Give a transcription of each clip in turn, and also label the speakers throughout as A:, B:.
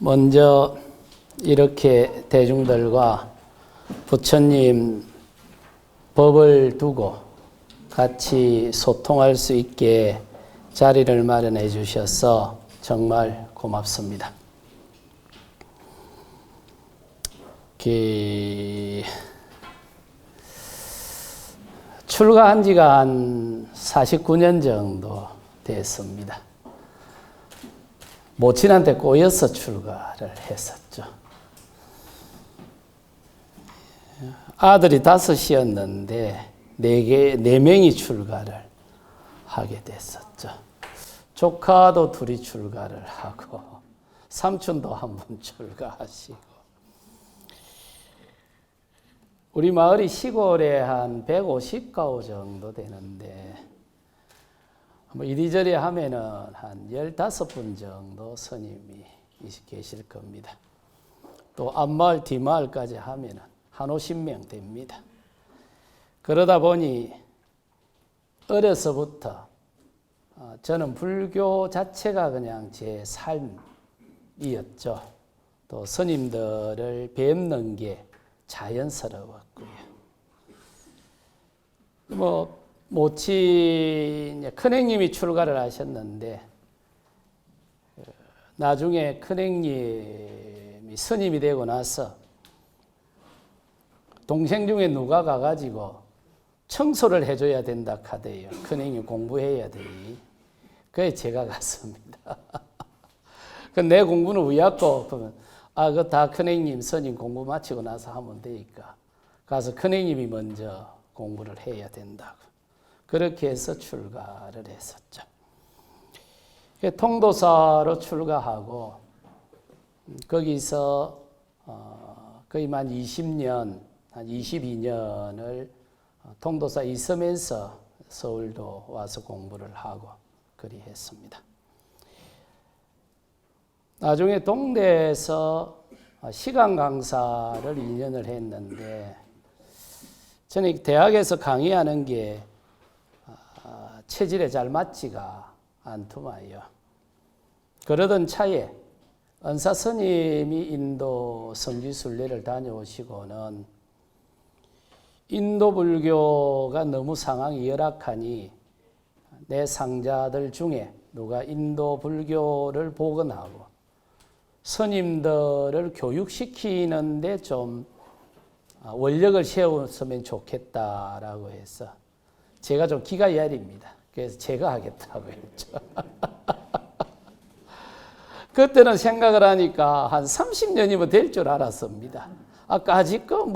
A: 먼저 이렇게 대중들과 부처님 법을 두고 같이 소통할 수 있게 자리를 마련해 주셔서 정말 고맙습니다. 출가한 지가 한 49년 정도 됐습니다. 모친한테 꼬여서 출가를 했었죠. 아들이 5이었는데 4명이 출가를 하게 됐었죠. 조카도 2이 출가를 하고 삼촌도 한 번 출가하시고. 우리 마을이 시골에 한 150가구 정도 되는데 이리저리 하면은 한 15분 정도 스님이 계실 겁니다. 또 앞마을 뒷마을까지 하면은 한 50명 됩니다. 그러다 보니 어려서부터 저는 불교 자체가 그냥 제 삶이었죠. 또 스님들을 뵙는 게 자연스러웠고요. 모친 큰형님이 출가를 하셨는데 나중에 큰형님이 스님이 되고 나서 동생 중에 누가 가가지고 청소를 해줘야 된다 카대요. 큰형님 공부해야 되니. 그래 제가 갔습니다. 내 공부는 왜 왔고? 그러면 그거 다 큰형님 스님 공부 마치고 나서 하면 되니까 가서 큰형님이 먼저 공부를 해야 된다고. 그렇게 해서 출가를 했었죠. 통도사로 출가하고 거기서 거의 한 20년, 한 22년을 통도사 있으면서 서울도 와서 공부를 하고 그리 했습니다. 나중에 동대에서 시간 강사를 2년을 했는데 저는 대학에서 강의하는 게 체질에 잘 맞지가 않더만요. 그러던 차에 은사 스님이 인도 성지순례를 다녀오시고는 인도 불교가 너무 상황이 열악하니 내 상자들 중에 누가 인도 불교를 복원하고 스님들을 교육시키는데 좀 원력을 세웠으면 좋겠다라고 해서 제가 좀 기가 야립니다. 그래서 제가 하겠다고 했죠. 그때는 생각을 하니까 한 30년이면 될 줄 알았습니다. 아직껏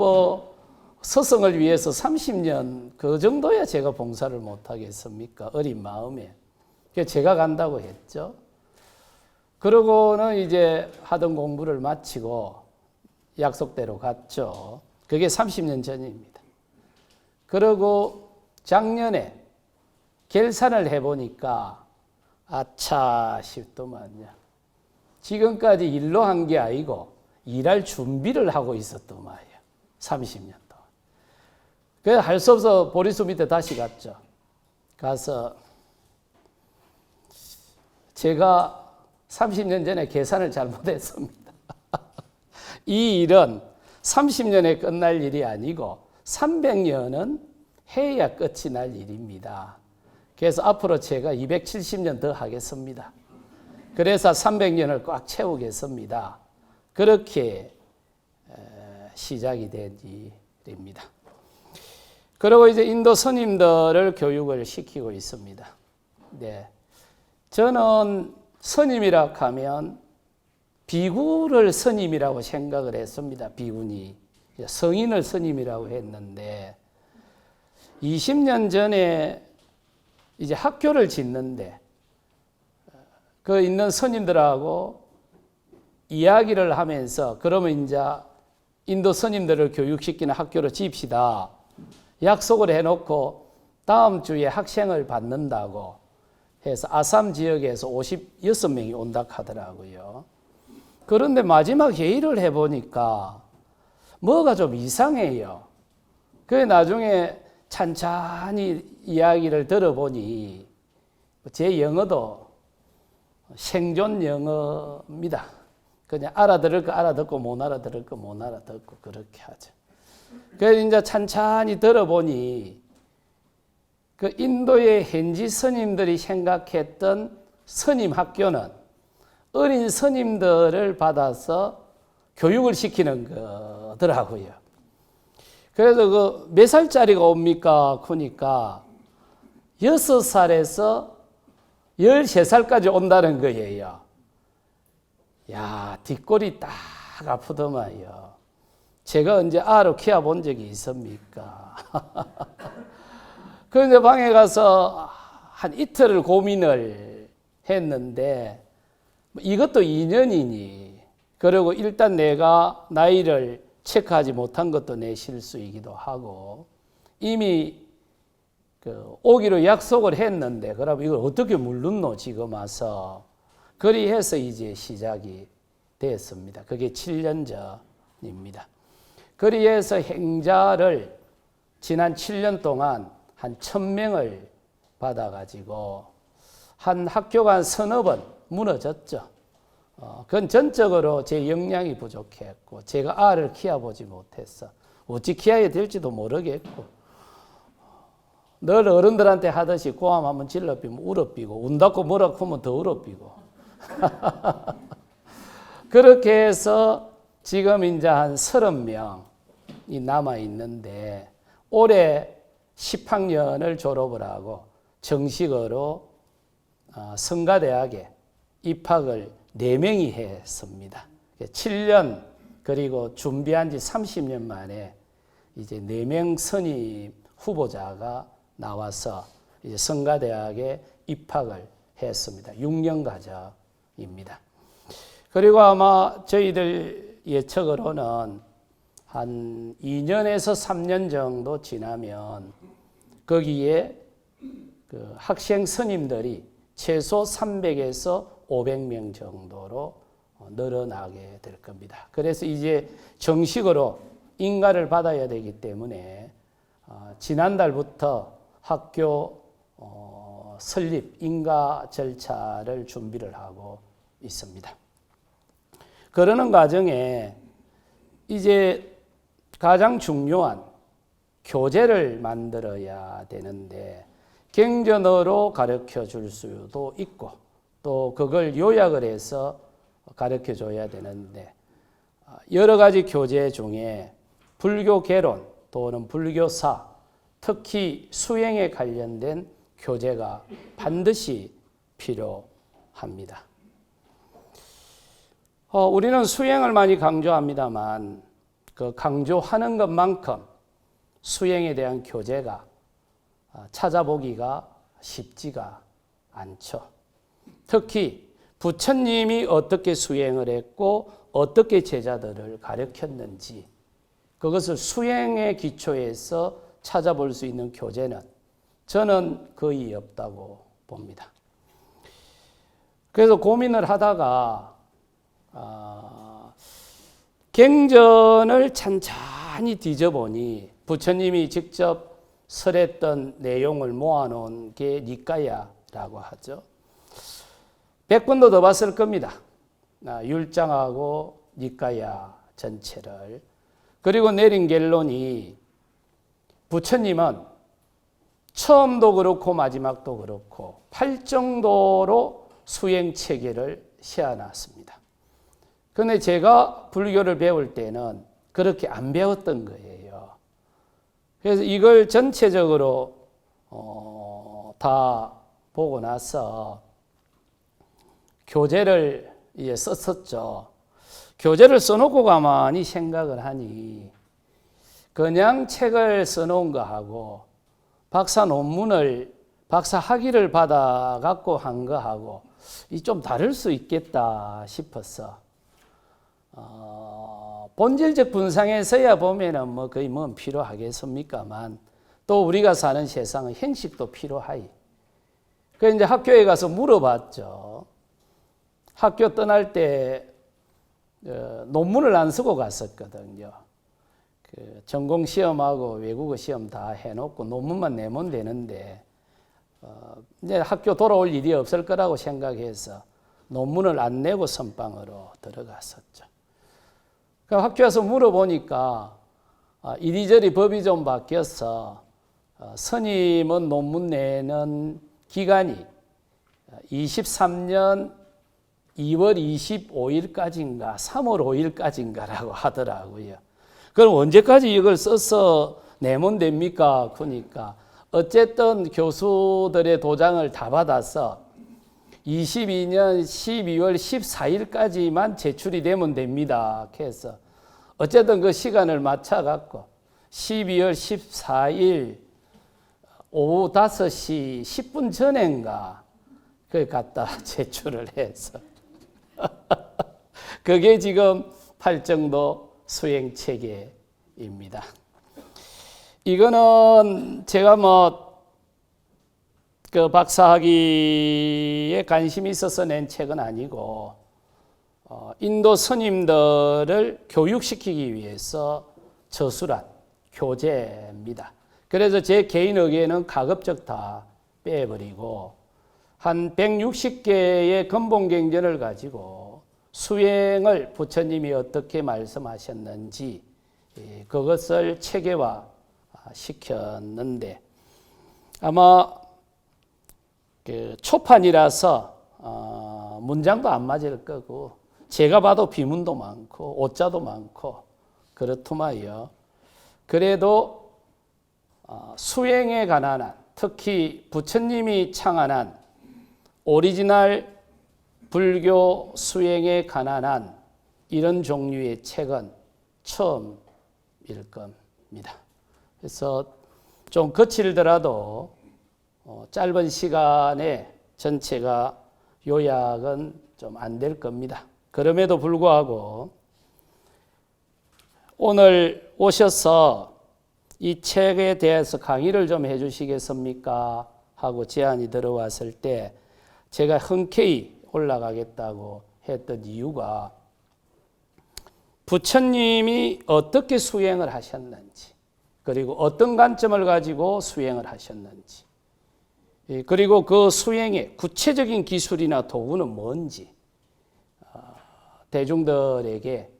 A: 스승을 위해서 30년 그 정도야 제가 봉사를 못 하겠습니까? 어린 마음에. 그래서 제가 간다고 했죠. 그러고는 이제 하던 공부를 마치고 약속대로 갔죠. 그게 30년 전입니다. 그리고 작년에 결산을 해보니까 아차 싶더만요. 지금까지 일로 한 게 아니고 일할 준비를 하고 있었던 말이에요. 30년 동안. 그래서 할 수 없어 보리수 밑에 다시 갔죠. 가서 제가 30년 전에 계산을 잘못했습니다. 이 일은 30년에 끝날 일이 아니고 300년은 해야 끝이 날 일입니다. 그래서 앞으로 제가 270년 더 하겠습니다. 그래서 300년을 꽉 채우겠습니다. 그렇게 시작이 된 일입니다. 그리고 이제 인도 스님들을 교육을 시키고 있습니다. 네. 저는 스님이라 하면 비구를 스님이라고 생각을 했습니다. 비구니. 성인을 스님이라고 했는데 20년 전에 이제 학교를 짓는데 그 있는 스님들하고 이야기를 하면서 그러면 이제 인도 스님들을 교육시키는 학교를 지읍시다. 약속을 해놓고 다음 주에 학생을 받는다고 해서 아삼 지역에서 56명이 온다 하더라고요. 그런데 마지막 회의를 해보니까 뭐가 좀 이상해요. 그래 나중에 찬찬히 이야기를 들어보니 제 영어도 생존 영어입니다. 그냥 알아들을 거 알아듣고 못 알아들을 거 못 알아듣고 그렇게 하죠. 그래서 이제 찬찬히 들어보니 그 인도의 현지 스님들이 생각했던 스님 학교는 어린 스님들을 받아서 교육을 시키는 거더라고요. 그래서 그 몇 살짜리가 옵니까? 그러니까 6살에서 13살까지 온다는 거예요. 야, 뒷골이 딱 아프더만요. 제가 언제 아로 키워본 적이 있습니까? 그런데 방에 가서 한 이틀을 고민을 했는데 이것도 인연이니 그리고 일단 내가 나이를 체크하지 못한 것도 내 실수이기도 하고 이미 오기로 약속을 했는데 그럼 이걸 어떻게 물렀노 지금 와서 그리해서 이제 시작이 됐습니다. 그게 7년 전입니다. 그리해서 행자를 지난 7년 동안 한 1000명을 받아가지고 한 학교가 한 서너 번 무너졌죠. 그건 전적으로 제 역량이 부족했고 제가 알을 키워보지 못했어. 어찌 키워야 될지도 모르겠고 늘 어른들한테 하듯이 고함 한번 질러비면 울어비고 운다고 뭐라 하면 더 울어비고 그렇게 해서 지금 이제 한 30명이 남아있는데 올해 10학년을 졸업을 하고 정식으로 성가대학에 입학을 4명이 했습니다. 7년 그리고 준비한 지 30년 만에 이제 4명 선임 후보자가 나와서 이제 성가대학에 입학을 했습니다. 6년 과정입니다. 그리고 아마 저희들 예측으로는 한 2년에서 3년 정도 지나면 거기에 그 학생 선임들이 최소 300에서 500명 정도로 늘어나게 될 겁니다. 그래서 이제 정식으로 인가를 받아야 되기 때문에 지난달부터 학교 설립 인가 절차를 준비를 하고 있습니다. 그러는 과정에 이제 가장 중요한 교재를 만들어야 되는데 경전어로 가르쳐 줄 수도 있고 또 그걸 요약을 해서 가르쳐 줘야 되는데 여러 가지 교재 중에 불교 개론 또는 불교사 특히 수행에 관련된 교재가 반드시 필요합니다. 우리는 수행을 많이 강조합니다만 그 강조하는 것만큼 수행에 대한 교재가 찾아보기가 쉽지가 않죠. 특히 부처님이 어떻게 수행을 했고 어떻게 제자들을 가르쳤는지 그것을 수행의 기초에서 찾아볼 수 있는 교재는 저는 거의 없다고 봅니다. 그래서 고민을 하다가 경전을 찬찬히 뒤져보니 부처님이 직접 설했던 내용을 모아놓은 게 니까야라고 하죠. 100번도 더 봤을 겁니다. 율장하고 니까야 전체를. 그리고 내린 결론이 부처님은 처음도 그렇고 마지막도 그렇고 8정도로 수행 체계를 세워놨습니다. 그런데 제가 불교를 배울 때는 그렇게 안 배웠던 거예요. 그래서 이걸 전체적으로 다 보고 나서 교재를 이제 썼었죠. 교재를 써놓고 가만히 생각을 하니 그냥 책을 써놓은 거하고 박사 논문을 박사 학위를 받아 갖고 한 거하고 이 좀 다를 수 있겠다 싶어서 본질적 분상에서야 보면은 뭐 거의 뭐 필요하겠습니까만 또 우리가 사는 세상은 형식도 필요하이. 그래서 이제 학교에 가서 물어봤죠. 학교 떠날 때 논문을 안 쓰고 갔었거든요. 그 전공 시험하고 외국어 시험 다 해놓고 논문만 내면 되는데 이제 학교 돌아올 일이 없을 거라고 생각해서 논문을 안 내고 선방으로 들어갔었죠. 그 학교 와서 물어보니까 이리저리 법이 좀 바뀌어서 스님은 논문 내는 기간이 23년 2월 25일까지인가 3월 5일까지인가라고 하더라고요. 그럼 언제까지 이걸 써서 내면 됩니까? 그러니까 어쨌든 교수들의 도장을 다 받아서 22년 12월 14일까지만 제출이 되면 됩니다. 그래서 어쨌든 그 시간을 맞춰갖고 12월 14일 오후 5시 10분 전인가 그 갖다 제출을 해서 그게 지금 팔정도 수행체계입니다. 이거는 제가 그 박사학위에 관심이 있어서 낸 책은 아니고 인도 스님들을 교육시키기 위해서 저술한 교재입니다. 그래서 제 개인 의견은 가급적 다 빼버리고 한 160개의 근본경전을 가지고 수행을 부처님이 어떻게 말씀하셨는지 그것을 체계화 시켰는데 아마 그 초판이라서 문장도 안 맞을 거고 제가 봐도 비문도 많고 오자도 많고 그렇더만요. 그래도 수행에 관한 한 특히 부처님이 창안한 오리지널 불교 수행에 관한 한 이런 종류의 책은 처음일 겁니다. 그래서 좀 거칠더라도 짧은 시간에 전체가 요약은 좀 안 될 겁니다. 그럼에도 불구하고 오늘 오셔서 이 책에 대해서 강의를 좀 해 주시겠습니까? 하고 제안이 들어왔을 때 제가 흔쾌히 올라가겠다고 했던 이유가 부처님이 어떻게 수행을 하셨는지 그리고 어떤 관점을 가지고 수행을 하셨는지 그리고 그 수행의 구체적인 기술이나 도구는 뭔지 대중들에게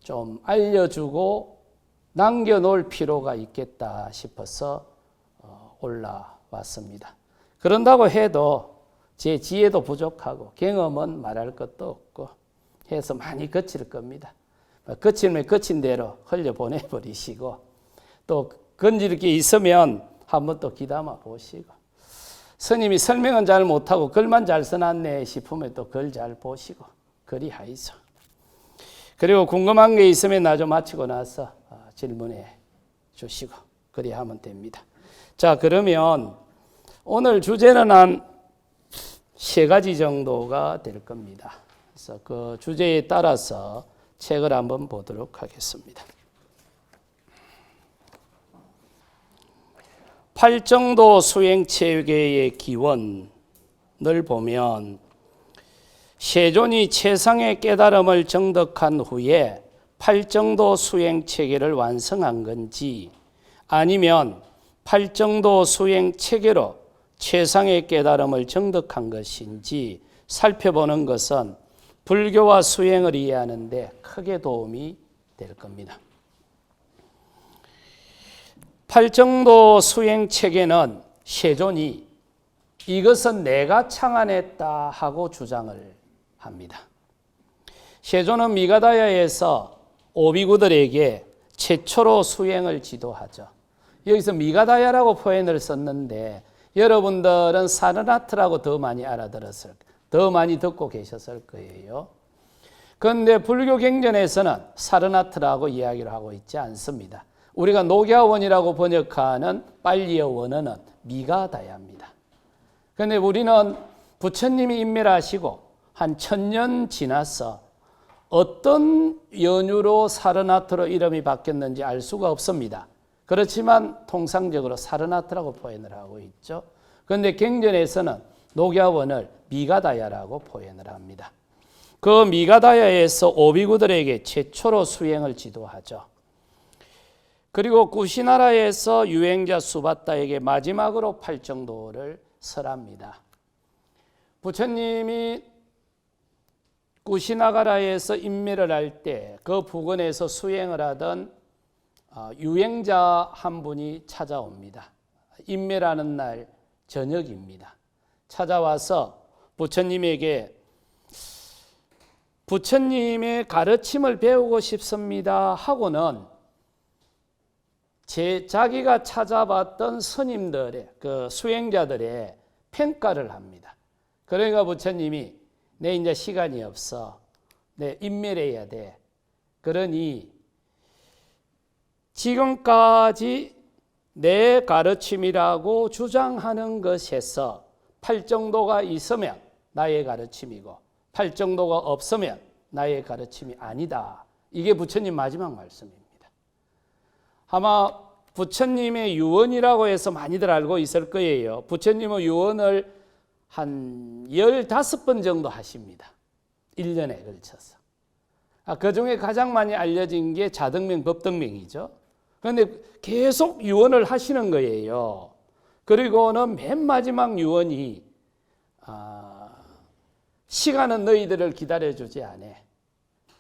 A: 좀 알려주고 남겨놓을 필요가 있겠다 싶어서 올라왔습니다. 그런다고 해도 제 지혜도 부족하고 경험은 말할 것도 없고 해서 많이 거칠 겁니다. 거치면 거친 대로 흘려보내버리시고 또 건질 게 있으면 한번 또 귀담아 보시고 스님이 설명은 잘 못하고 글만 잘 써놨네 싶으면 또 글 잘 보시고 그리 하이소. 그리고 궁금한 게 있으면 나 좀 마치고 나서 질문해 주시고 그리 하면 됩니다. 자, 그러면 오늘 주제는 한 3가지 정도가 될 겁니다. 그래서 그 주제에 따라서 책을 한번 보도록 하겠습니다. 팔정도 수행체계의 기원을 보면 세존이 최상의 깨달음을 정득한 후에 팔정도 수행체계를 완성한 건지 아니면 팔정도 수행체계로 최상의 깨달음을 정득한 것인지 살펴보는 것은 불교와 수행을 이해하는 데 크게 도움이 될 겁니다. 팔정도 수행체계는 세존이 이것은 내가 창안했다 하고 주장을 합니다. 세존은 미가다야에서 오비구들에게 최초로 수행을 지도하죠. 여기서 미가다야라고 표현을 썼는데 여러분들은 사르나트라고 더 많이 더 많이 듣고 계셨을 거예요. 그런데 불교 경전에서는 사르나트라고 이야기를 하고 있지 않습니다. 우리가 녹야원이라고 번역하는 빨리어 원어는 미가다야입니다. 그런데 우리는 부처님이 인멸하시고 한 1000년 지나서 어떤 연유로 사르나트로 이름이 바뀌었는지 알 수가 없습니다. 그렇지만 통상적으로 사르나트라고 표현을 하고 있죠. 그런데 경전에서는 녹야원을 미가다야라고 표현을 합니다. 그 미가다야에서 오비구들에게 최초로 수행을 지도하죠. 그리고 구시나라에서 유행자 수바타에게 마지막으로 팔정도를 설합니다. 부처님이 쿠시나가라에서 인매를 할 때 그 부근에서 수행을 하던 유행자 한 분이 찾아옵니다. 인매라는 날 저녁입니다. 찾아와서 부처님에게 부처님의 가르침을 배우고 싶습니다 하고는 자기가 찾아봤던 스님들의 그 수행자들의 평가를 합니다. 그러니까 부처님이 내 이제 시간이 없어. 내 인멸해야 돼. 그러니 지금까지 내 가르침이라고 주장하는 것에서 팔정도가 있으면 나의 가르침이고 팔정도가 없으면 나의 가르침이 아니다. 이게 부처님 마지막 말씀입니다. 아마 부처님의 유언이라고 해서 많이들 알고 있을 거예요. 부처님의 유언을 한 15번 정도 하십니다. 1년에 걸쳐서. 그 중에 가장 많이 알려진 게 자등명, 법등명이죠. 그런데 계속 유언을 하시는 거예요. 그리고는 맨 마지막 유언이 시간은 너희들을 기다려주지 않아.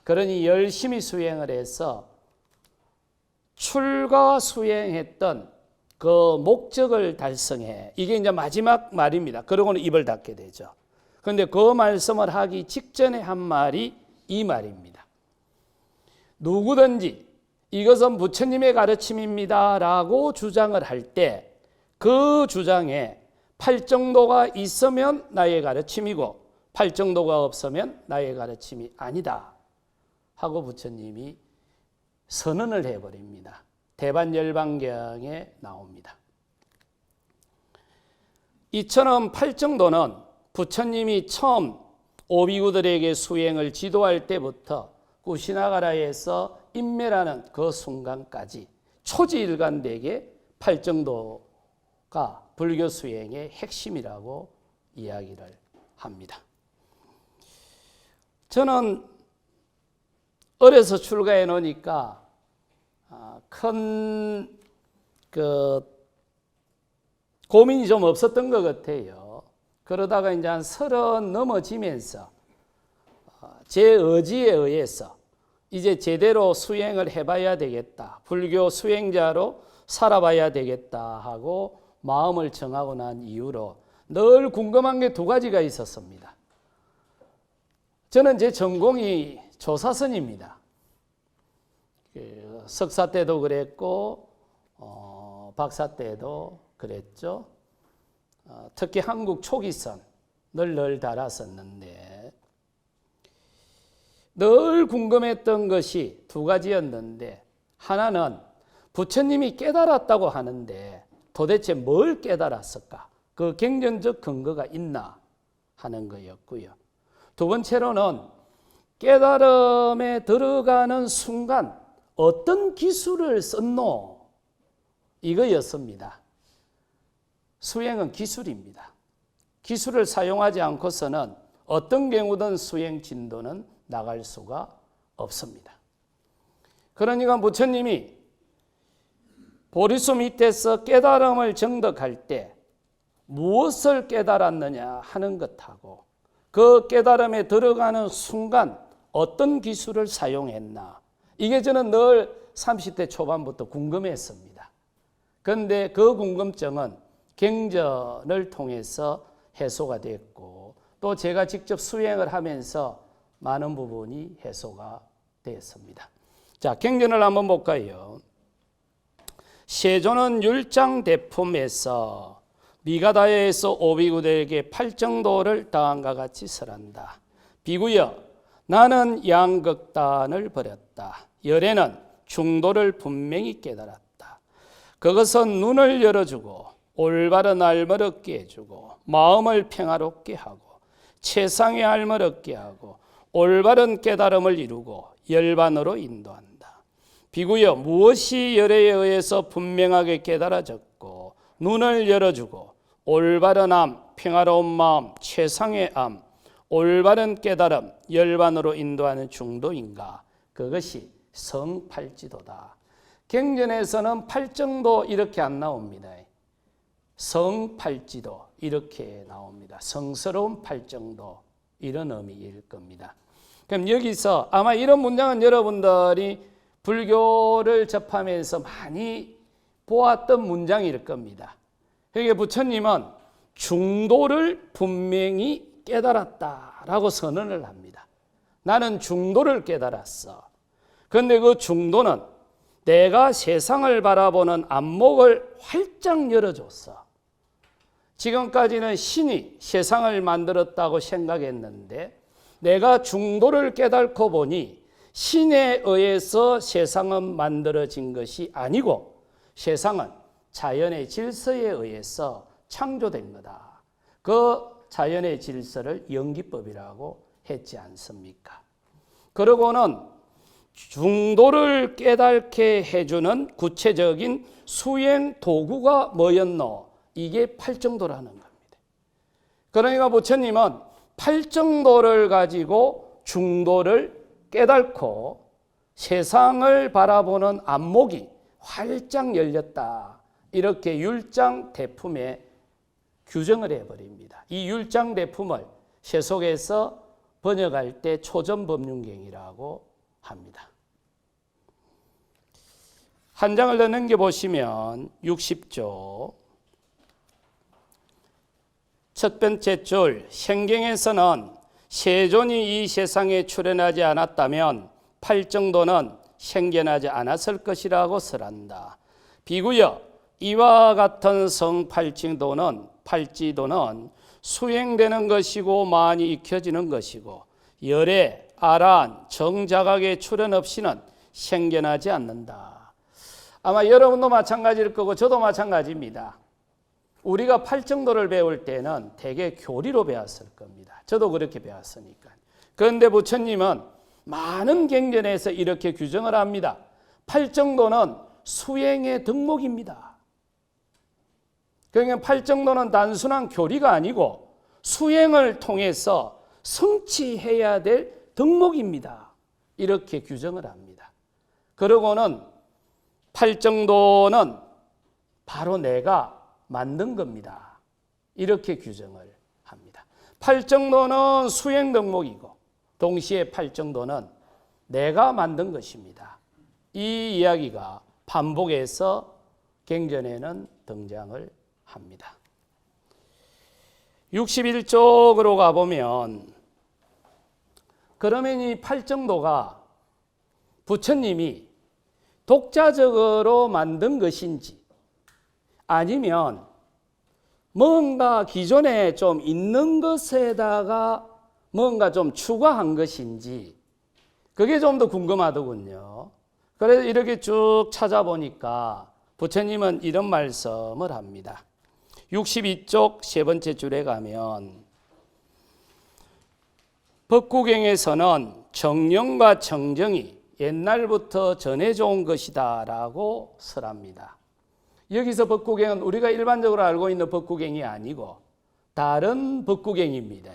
A: 그러니 열심히 수행을 해서 출가 수행했던 그 목적을 달성해. 이게 이제 마지막 말입니다. 그러고는 입을 닫게 되죠. 그런데 그 말씀을 하기 직전에 한 말이 이 말입니다. 누구든지 이것은 부처님의 가르침입니다 라고 주장을 할 때 그 주장에 팔정도가 있으면 나의 가르침이고 팔정도가 없으면 나의 가르침이 아니다 하고 부처님이 선언을 해버립니다. 대반열반경에 나옵니다. 이처럼 팔정도는 부처님이 처음 오비구들에게 수행을 지도할 때부터 쿠시나가라에서 인매라는 그 순간까지 초지일관되게 팔정도가 불교 수행의 핵심이라고 이야기를 합니다. 저는 어려서 출가해 놓으니까 큰 고민이 좀 없었던 것 같아요. 그러다가 이제 한 30 넘어지면서 제 의지에 의해서 이제 제대로 수행을 해봐야 되겠다. 불교 수행자로 살아봐야 되겠다 하고 마음을 정하고 난 이후로 늘 궁금한 게 2가지가 있었습니다. 저는 제 전공이 조사선입니다. 석사 때도 그랬고 박사 때도 그랬죠. 특히 한국 초기선을 늘 달았었는데 늘 궁금했던 것이 2가지였는데 하나는 부처님이 깨달았다고 하는데 도대체 뭘 깨달았을까? 그 경전적 근거가 있나 하는 거였고요. 2번째로는 깨달음에 들어가는 순간 어떤 기술을 썼노? 이거였습니다. 수행은 기술입니다. 기술을 사용하지 않고서는 어떤 경우든 수행 진도는 나갈 수가 없습니다. 그러니까 부처님이 보리수 밑에서 깨달음을 정득할 때 무엇을 깨달았느냐 하는 것하고 그 깨달음에 들어가는 순간 어떤 기술을 사용했나, 이게 저는 늘 30대 초반부터 궁금했습니다. 그런데 그 궁금증은 경전을 통해서 해소가 됐고 또 제가 직접 수행을 하면서 많은 부분이 해소가 되었습니다. 자, 경전을 한번 볼까요? 세조는 율장대품에서 미가다야에서 오비구들에게 팔정도를 다음과 같이 설한다. 비구여, 나는 양극단을 버렸다. 열애는 중도를 분명히 깨달았다. 그것은 눈을 열어주고 올바른 알을 얻게 해주고 마음을 평화롭게 하고 최상의 알을 얻게 하고 올바른 깨달음을 이루고 열반으로 인도한다. 비구여, 무엇이 열애에 의해서 분명하게 깨달아졌고 눈을 열어주고 올바른 암, 평화로운 마음, 최상의 암, 올바른 깨달음, 열반으로 인도하는 중도인가? 그것이 성팔지도다. 경전에서는 팔정도 이렇게 안 나옵니다. 성팔지도 이렇게 나옵니다. 성스러운 팔정도, 이런 의미일 겁니다. 그럼 여기서 아마 이런 문장은 여러분들이 불교를 접하면서 많이 보았던 문장일 겁니다. 그러니까 부처님은 중도를 분명히 깨달았다라고 선언을 합니다. 나는 중도를 깨달았어. 그런데 그 중도는 내가 세상을 바라보는 안목을 활짝 열어줬어. 지금까지는 신이 세상을 만들었다고 생각했는데 내가 중도를 깨닫고 보니 신에 의해서 세상은 만들어진 것이 아니고 세상은 자연의 질서에 의해서 창조된 거다. 그 자연의 질서를 연기법이라고 했지 않습니까? 그러고는 중도를 깨닫게 해주는 구체적인 수행 도구가 뭐였노? 이게 팔정도라는 겁니다. 그러니까 부처님은 팔정도를 가지고 중도를 깨닫고 세상을 바라보는 안목이 활짝 열렸다. 이렇게 율장대품에 규정을 해버립니다. 이 율장대품을 세속에서 번역할 때 초전법륜경이라고 합니다. 한 장을 더 넘겨보시면 60조 첫 번째 줄 생경에서는 세존이 이 세상에 출현하지 않았다면 팔정도는 생겨나지 않았을 것이라고 설한다. 비구여 이와 같은 성팔정도는 팔지도는 수행되는 것이고 많이 익혀지는 것이고 열애, 아란, 정자각의 출현 없이는 생겨나지 않는다. 아마 여러분도 마찬가지일 거고 저도 마찬가지입니다. 우리가 팔정도를 배울 때는 대개 교리로 배웠을 겁니다. 저도 그렇게 배웠으니까. 그런데 부처님은 많은 경전에서 이렇게 규정을 합니다. 팔정도는 수행의 덕목입니다. 그러니까 팔정도는 단순한 교리가 아니고 수행을 통해서 성취해야 될 덕목입니다. 이렇게 규정을 합니다. 그러고는 팔정도는 바로 내가 만든 겁니다. 이렇게 규정을 합니다. 팔정도는 수행 덕목이고 동시에 팔정도는 내가 만든 것입니다. 이 이야기가 반복해서 경전에는 등장을 합니다. 61쪽으로 가보면 그러면 이 팔정도가 부처님이 독자적으로 만든 것인지 아니면 뭔가 기존에 좀 있는 것에다가 뭔가 좀 추가한 것인지 그게 좀 더 궁금하더군요. 그래서 이렇게 쭉 찾아보니까 부처님은 이런 말씀을 합니다. 62쪽 세 번째 줄에 가면 법구경에서는 정령과 청정이 옛날부터 전해져 온 것이다 라고 설합니다. 여기서 법구경은 우리가 일반적으로 알고 있는 법구경이 아니고 다른 법구경입니다.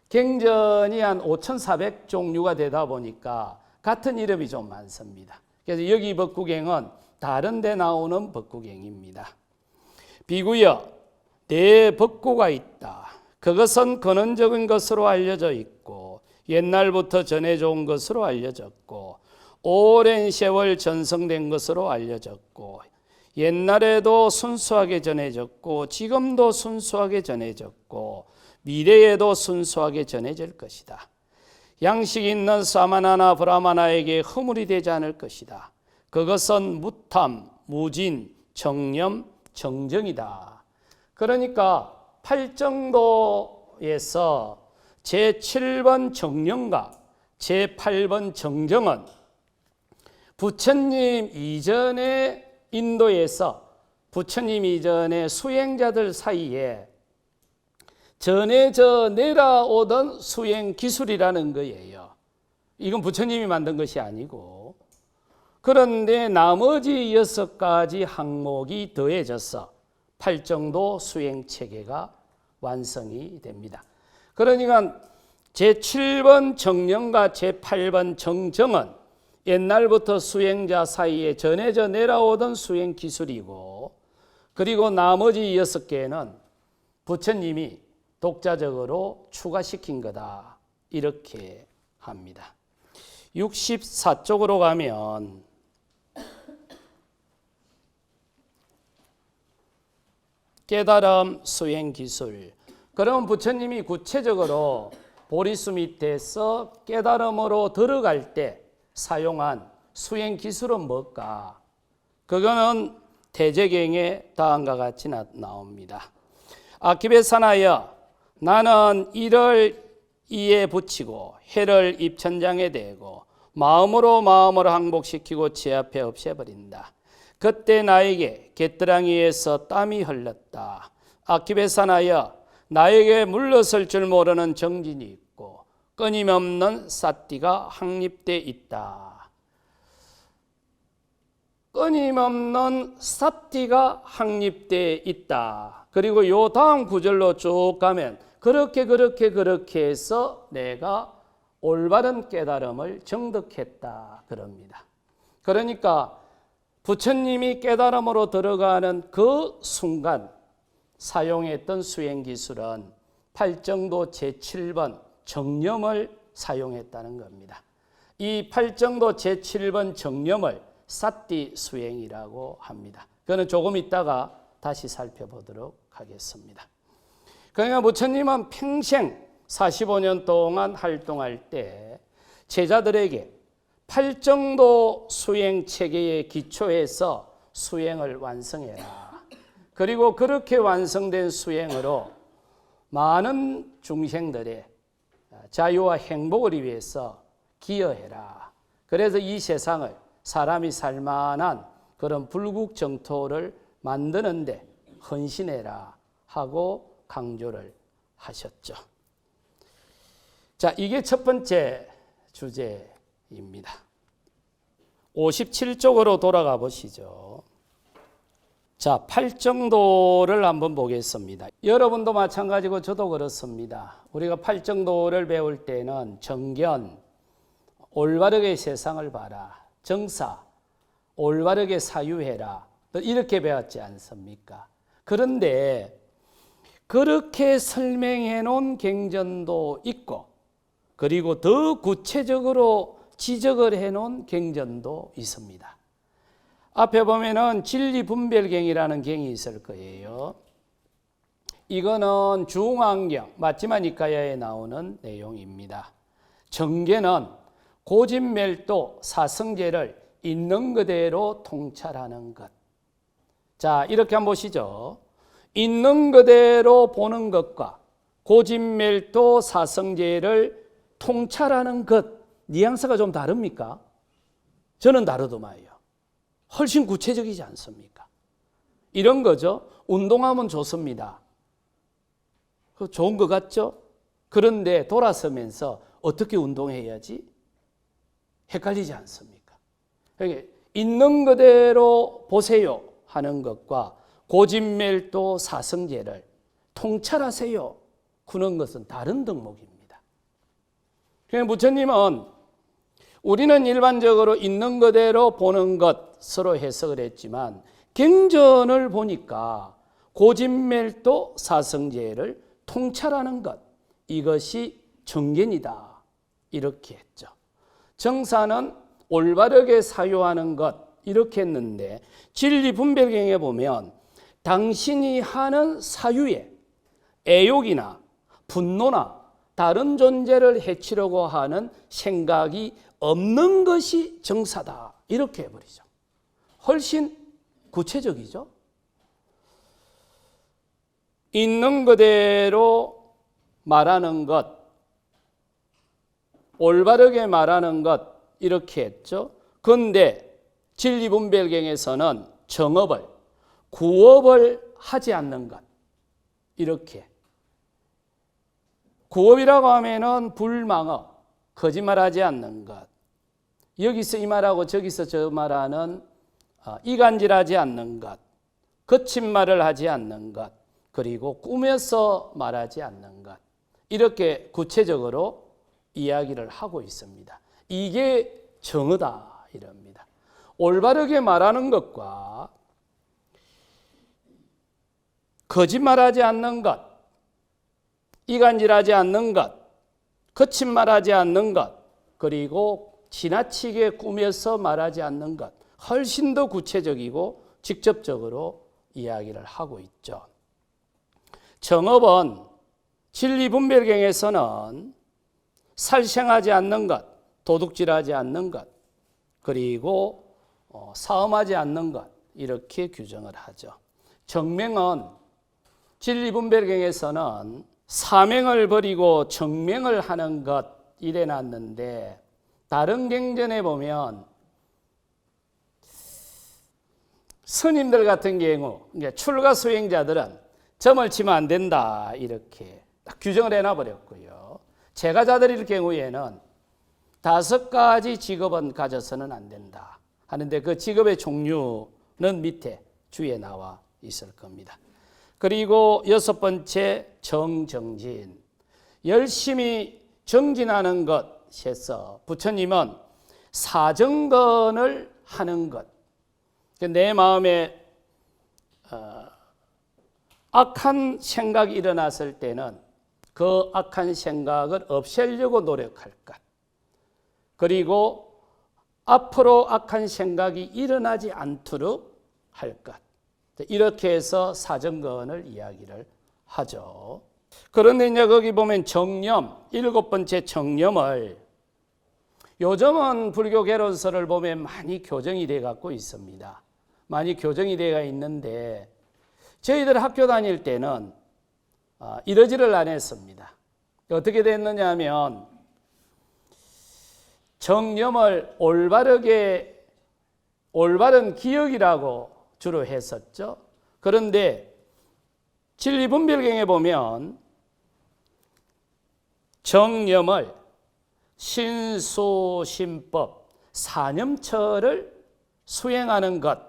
A: 경전이 한 5,400종류가 되다 보니까 같은 이름이 좀 많습니다. 그래서 여기 법구경은 다른 데 나오는 법구경입니다. 비구여 네 법구가 있다. 그것은 근원적인 것으로 알려져 있고 옛날부터 전해져 온 것으로 알려졌고 오랜 세월 전성된 것으로 알려졌고 옛날에도 순수하게 전해졌고 지금도 순수하게 전해졌고 미래에도 순수하게 전해질 것이다. 양식 있는 사마나나 브라마나에게 허물이 되지 않을 것이다. 그것은 무탐, 무진, 정념, 정정이다. 그러니까 팔정도에서 제7번 정념과 제8번 정정은 부처님 이전에 인도에서 부처님 이전의 수행자들 사이에 전해져 내려오던 수행 기술이라는 거예요. 이건 부처님이 만든 것이 아니고 그런데 나머지 6가지 항목이 더해져서 팔정도 수행체계가 완성이 됩니다. 그러니까 제7번 정령과 제8번 정정은 옛날부터 수행자 사이에 전해져 내려오던 수행 기술이고 그리고 나머지 6개는 부처님이 독자적으로 추가시킨 거다. 이렇게 합니다. 64쪽으로 가면 깨달음 수행 기술. 그럼 부처님이 구체적으로 보리수 밑에서 깨달음으로 들어갈 때 사용한 수행 기술은 뭘까? 그거는 대제경에 다음과 같이 나옵니다. 아키베사나여, 나는 이를 이에 붙이고 해를 입천장에 대고 마음으로 마음을 항복시키고 제 앞에 없애버린다. 그때 나에게 갯드랑이에서 땀이 흘렀다. 아키베사나여, 나에게 물러설 줄 모르는 정진이 있고 끊임없는 삿띠가 확립돼 있다. 끊임없는 삿띠가 확립돼 있다. 그리고 요 다음 구절로 쭉 가면 그렇게 해서 내가 올바른 깨달음을 정득했다 그럽니다. 그러니까 부처님이 깨달음으로 들어가는 그 순간 사용했던 수행기술은 팔정도 제7번 정념을 사용했다는 겁니다. 이 팔정도 제7번 정념을 삿띠 수행이라고 합니다. 그거는 조금 있다가 다시 살펴보도록 하겠습니다. 그러니까 부처님은 평생 45년 동안 활동할 때 제자들에게 팔정도 수행 체계에 기초해서 수행을 완성해라. 그리고 그렇게 완성된 수행으로 많은 중생들의 자유와 행복을 위해서 기여해라. 그래서 이 세상을 사람이 살만한 그런 불국정토를 만드는데 헌신해라 하고 강조를 하셨죠. 자, 이게 첫 번째 주제입니다. 57쪽으로 돌아가 보시죠. 자, 팔정도를 한번 보겠습니다. 여러분도 마찬가지고 저도 그렇습니다. 우리가 팔정도를 배울 때는 정견, 올바르게 세상을 봐라, 정사, 올바르게 사유해라, 이렇게 배웠지 않습니까? 그런데 그렇게 설명해 놓은 경전도 있고 그리고 더 구체적으로 지적을 해 놓은 경전도 있습니다. 앞에 보면은 진리분별경이라는 경이 있을 거예요. 이거는 중앙경 마지마니까야에 나오는 내용입니다. 정계는 고진멸도 사성제를 있는 그대로 통찰하는 것. 자, 이렇게 한번 보시죠. 있는 그대로 보는 것과 고진멸도 사성제를 통찰하는 것, 뉘앙스가 좀 다릅니까? 저는 다르더만요. 훨씬 구체적이지 않습니까? 이런 거죠. 운동하면 좋습니다. 좋은 것 같죠? 그런데 돌아서면서 어떻게 운동해야지? 헷갈리지 않습니까? 있는 그대로 보세요 하는 것과 고진멸도 사성제를 통찰하세요 그런 것은 다른 덕목입니다. 그러니까 부처님은 우리는 일반적으로 있는 그대로 보는 것으로 해석을 했지만 경전을 보니까 고진멸도 사성제를 통찰하는 것, 이것이 정견이다 이렇게 했죠. 정사는 올바르게 사유하는 것 이렇게 했는데 진리분별경에 보면 당신이 하는 사유에 애욕이나 분노나 다른 존재를 해치려고 하는 생각이 없는 것이 정사다 이렇게 해버리죠. 훨씬 구체적이죠. 있는 그대로 말하는 것, 올바르게 말하는 것 이렇게 했죠. 그런데 진리분별경에서는 정업을, 구업을 하지 않는 것 이렇게. 구업이라고 하면은 불망업, 거짓말하지 않는 것. 여기서 이 말하고 저기서 저 말하는 이간질하지 않는 것, 거친 말을 하지 않는 것, 그리고 꾸며서 말하지 않는 것. 이렇게 구체적으로 이야기를 하고 있습니다. 이게 정의다 이럽니다. 올바르게 말하는 것과 거짓말하지 않는 것, 이간질하지 않는 것, 거친 말하지 않는 것, 그리고 지나치게 꾸며서 말하지 않는 것, 훨씬 더 구체적이고 직접적으로 이야기를 하고 있죠. 정업은 진리분별경에서는 살생하지 않는 것, 도둑질하지 않는 것, 그리고 사음하지 않는 것, 이렇게 규정을 하죠. 정맹은 진리분별경에서는 사맹을 버리고 정맹을 하는 것 이래 놨는데, 다른 경전에 보면 스님들 같은 경우 출가 수행자들은 점을 치면 안 된다 이렇게 딱 규정을 해놔버렸고요. 제가자들일 경우에는 5가지 직업은 가져서는 안 된다 하는데, 그 직업의 종류는 밑에 주에 나와 있을 겁니다. 그리고 6번째 정정진, 열심히 정진하는 것에서 부처님은 사정건을 하는 것, 내 마음에 악한 생각이 일어났을 때는 그 악한 생각을 없애려고 노력할 것, 그리고 앞으로 악한 생각이 일어나지 않도록 할 것, 이렇게 해서 사정건을 이야기를 하죠. 그런데 이제 거기 보면 정념, 7번째 정념을 요즘은 불교 개론서를 보면 많이 교정이 돼 갖고 있습니다. 많이 교정이 되어 있는데, 저희들 학교 다닐 때는 이러지를 않았습니다. 어떻게 됐느냐 하면 정념을 올바른 기억이라고 주로 했었죠. 그런데 진리분별경에 보면 정념을 신소신법, 사념처를 수행하는 것,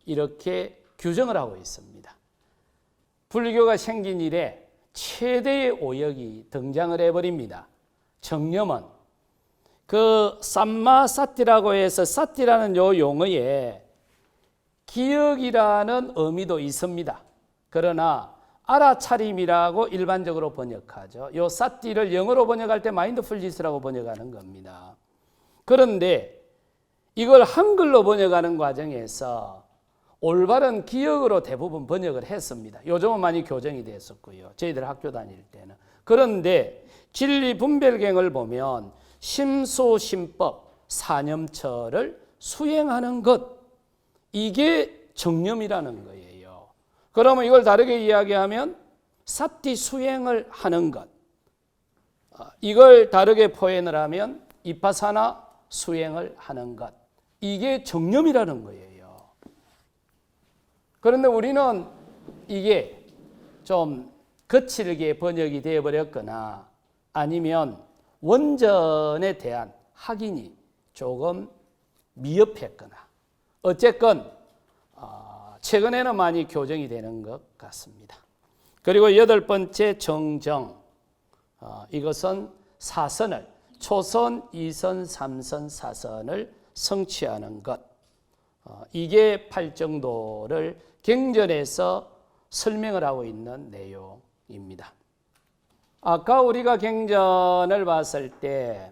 A: 이렇게 규정을 하고 있습니다. 불교가 생긴 이래 최대의 오역이 등장을 해버립니다. 정념은 그 삼마사티라고 해서, 사티라는 요 용어에 기억이라는 의미도 있습니다. 그러나 알아차림이라고 일반적으로 번역하죠. 요 사티를 영어로 번역할 때 마인드풀니스라고 번역하는 겁니다. 그런데 이걸 한글로 번역하는 과정에서 올바른 기억으로 대부분 번역을 했습니다. 요즘은 많이 교정이 됐었고요. 저희들 학교 다닐 때는. 그런데 진리분별경을 보면 심소심법, 사념처를 수행하는 것, 이게 정념이라는 거예요. 그러면 이걸 다르게 이야기하면 사티 수행을 하는 것, 이걸 다르게 표현을 하면 이파사나 수행을 하는 것, 이게 정념이라는 거예요. 그런데 우리는 이게 좀 거칠게 번역이 되어버렸거나 아니면 원전에 대한 확인이 조금 미흡했거나, 어쨌건 최근에는 많이 교정이 되는 것 같습니다. 그리고 8번째 정정, 이것은 사선을, 초선, 2선, 3선, 4선을 성취하는 것, 이게 팔정도를 경전에서 설명을 하고 있는 내용입니다. 아까 우리가 경전을 봤을 때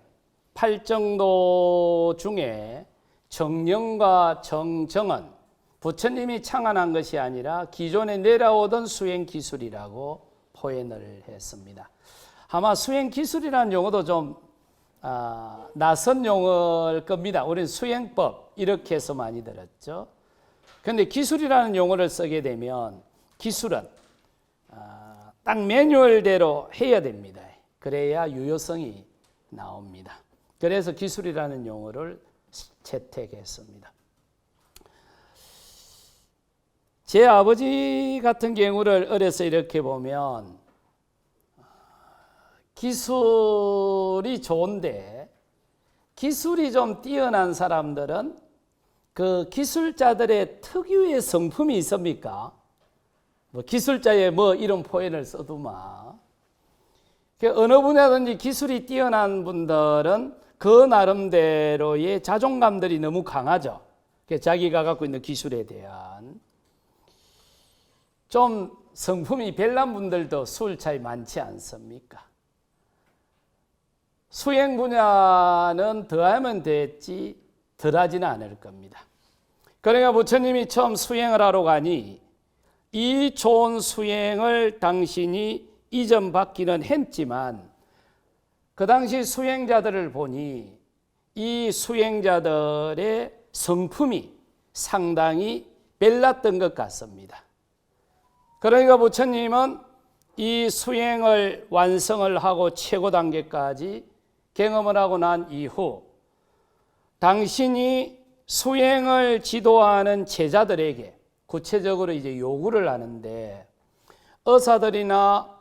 A: 팔정도 중에 정령과 정정은 부처님이 창안한 것이 아니라 기존에 내려오던 수행 기술이라고 표현을 했습니다. 아마 수행 기술이라는 용어도 좀 낯선 용어일 겁니다. 우리는 수행법 이렇게 해서 많이 들었죠. 그런데 기술이라는 용어를 쓰게 되면 기술은 딱 매뉴얼대로 해야 됩니다. 그래야 유효성이 나옵니다. 그래서 기술이라는 용어를 채택했습니다. 제 아버지 같은 경우를 어려서 이렇게 보면 기술이 좋은데, 기술이 좀 뛰어난 사람들은 그 기술자들의 특유의 성품이 있습니까? 뭐 기술자의 뭐 이런 표현을 써도마. 어느 분야든지 기술이 뛰어난 분들은 그 나름대로의 자존감들이 너무 강하죠. 자기가 갖고 있는 기술에 대한. 좀 성품이 별난 분들도 술 차이 많지 않습니까? 수행 분야는 더하면 됐지 덜하지는 않을 겁니다. 그러니까 부처님이 처음 수행을 하러 가니 이 좋은 수행을 당신이 이전받기는 했지만 그 당시 수행자들을 보니 이 수행자들의 성품이 상당히 벨났던 것 같습니다. 그러니까 부처님은 이 수행을 완성을 하고 최고 단계까지 경험을 하고 난 이후 당신이 수행을 지도하는 제자들에게 구체적으로 이제 요구를 하는데, 의사들이나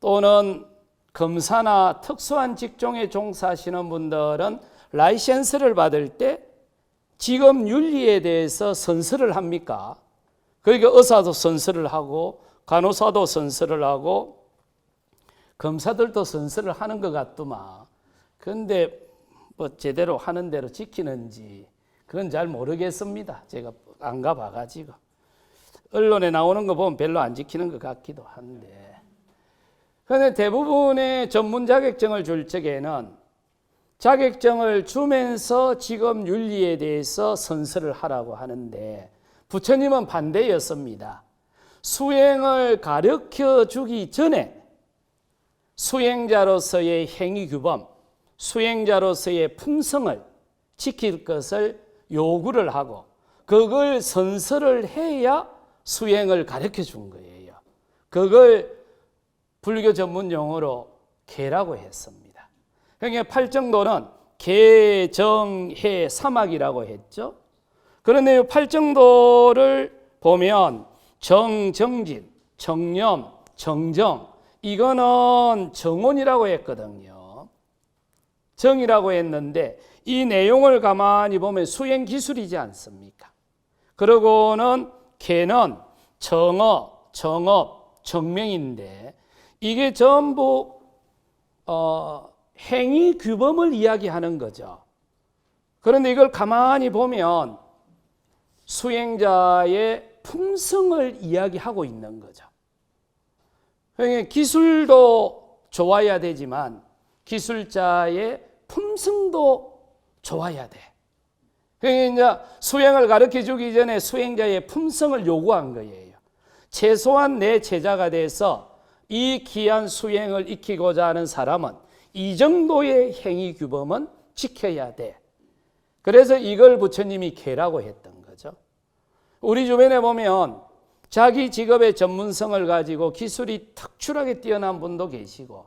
A: 또는 검사나 특수한 직종에 종사하시는 분들은 라이센스를 받을 때 직업 윤리에 대해서 선서를 합니까? 그러니까 의사도 선서를 하고 간호사도 선서를 하고 검사들도 선서를 하는 것 같더만. 그런데 뭐 제대로 하는 대로 지키는지 그건 잘 모르겠습니다. 제가 안 가봐가지고. 언론에 나오는 거 보면 별로 안 지키는 것 같기도 한데. 그런데 대부분의 전문 자격증을 줄 적에는 자격증을 주면서 직업 윤리에 대해서 선서를 하라고 하는데, 부처님은 반대였습니다. 수행을 가르쳐 주기 전에 수행자로서의 행위 규범, 수행자로서의 품성을 지킬 것을 요구를 하고 그걸 선서를 해야 수행을 가르쳐 준 거예요. 그걸 불교 전문 용어로 계라고 했습니다. 그러니까 팔정도는 계, 정, 해, 사막이라고 했죠. 그런데 이 팔정도를 보면 정, 정진, 정념, 정정, 이거는 정원이라고 했거든요. 정이라고 했는데 이 내용을 가만히 보면 수행 기술이지 않습니까? 그리고는 계는 정어, 정업, 정명인데 이게 전부 행위 규범을 이야기하는 거죠. 그런데 이걸 가만히 보면 수행자의 품성을 이야기하고 있는 거죠. 그러니까 기술도 좋아야 되지만 기술자의 품성도 좋아야 돼. 그러니까 이제 수행을 가르쳐 주기 전에 수행자의 품성을 요구한 거예요. 최소한 내 제자가 돼서 이 귀한 수행을 익히고자 하는 사람은 이 정도의 행위 규범은 지켜야 돼. 그래서 이걸 부처님이 계라고 했던 거죠. 우리 주변에 보면 자기 직업의 전문성을 가지고 기술이 특출하게 뛰어난 분도 계시고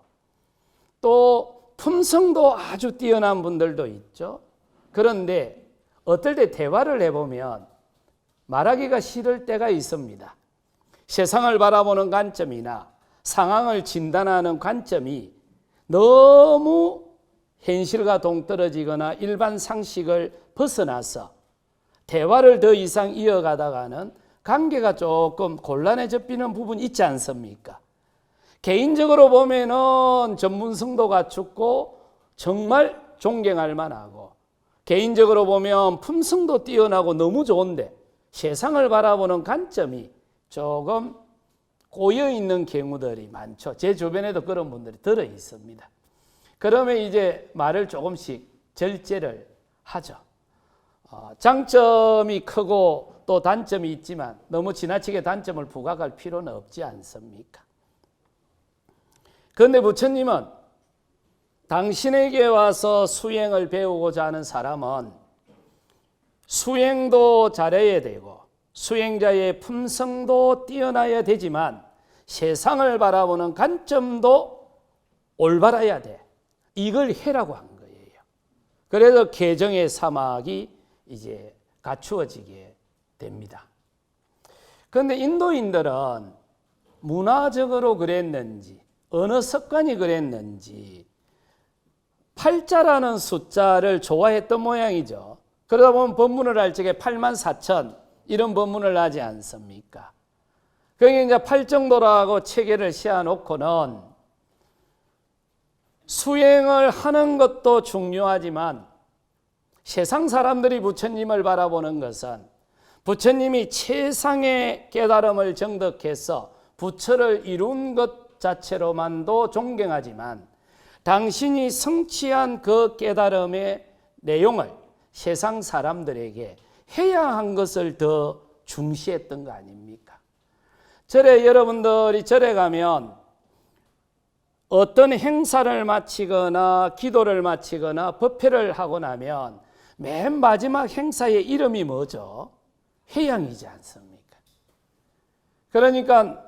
A: 또 품성도 아주 뛰어난 분들도 있죠. 그런데 어떨 때 대화를 해보면 말하기가 싫을 때가 있습니다. 세상을 바라보는 관점이나 상황을 진단하는 관점이 너무 현실과 동떨어지거나 일반 상식을 벗어나서 대화를 더 이상 이어가다가는 관계가 조금 곤란해져 부분이 있지 않습니까? 개인적으로 보면은 전문성도 갖추고 정말 존경할 만하고, 개인적으로 보면 품성도 뛰어나고 너무 좋은데 세상을 바라보는 관점이 조금 꼬여 있는 경우들이 많죠. 제 주변에도 그런 분들이 들어 있습니다. 그러면 이제 말을 조금씩 절제를 하죠. 장점이 크고 또 단점이 있지만 너무 지나치게 단점을 부각할 필요는 없지 않습니까? 그런데 부처님은 당신에게 와서 수행을 배우고자 하는 사람은 수행도 잘해야 되고 수행자의 품성도 뛰어나야 되지만 세상을 바라보는 관점도 올바라야 돼. 이걸 해라고 한 거예요. 그래서 개정의 사막이 이제 갖추어지게 됩니다. 그런데 인도인들은 문화적으로 그랬는지 어느 습관이 그랬는지 8자라는 숫자를 좋아했던 모양이죠. 그러다 보면 법문을 할 적에 84,000 이런 법문을 하지 않습니까? 그러니까 이제 팔정도라고 체계를 씌워놓고는 수행을 하는 것도 중요하지만 세상 사람들이 부처님을 바라보는 것은 부처님이 최상의 깨달음을 정득해서 부처를 이룬 것 자체로만도 존경하지만 당신이 성취한 그 깨달음의 내용을 세상 사람들에게 해야 한 것을 더 중시했던 거 아닙니까? 절에 여러분들이 절에 가면 어떤 행사를 마치거나 기도를 마치거나 법회를 하고 나면 맨 마지막 행사의 이름이 뭐죠? 회양이지 않습니까? 그러니까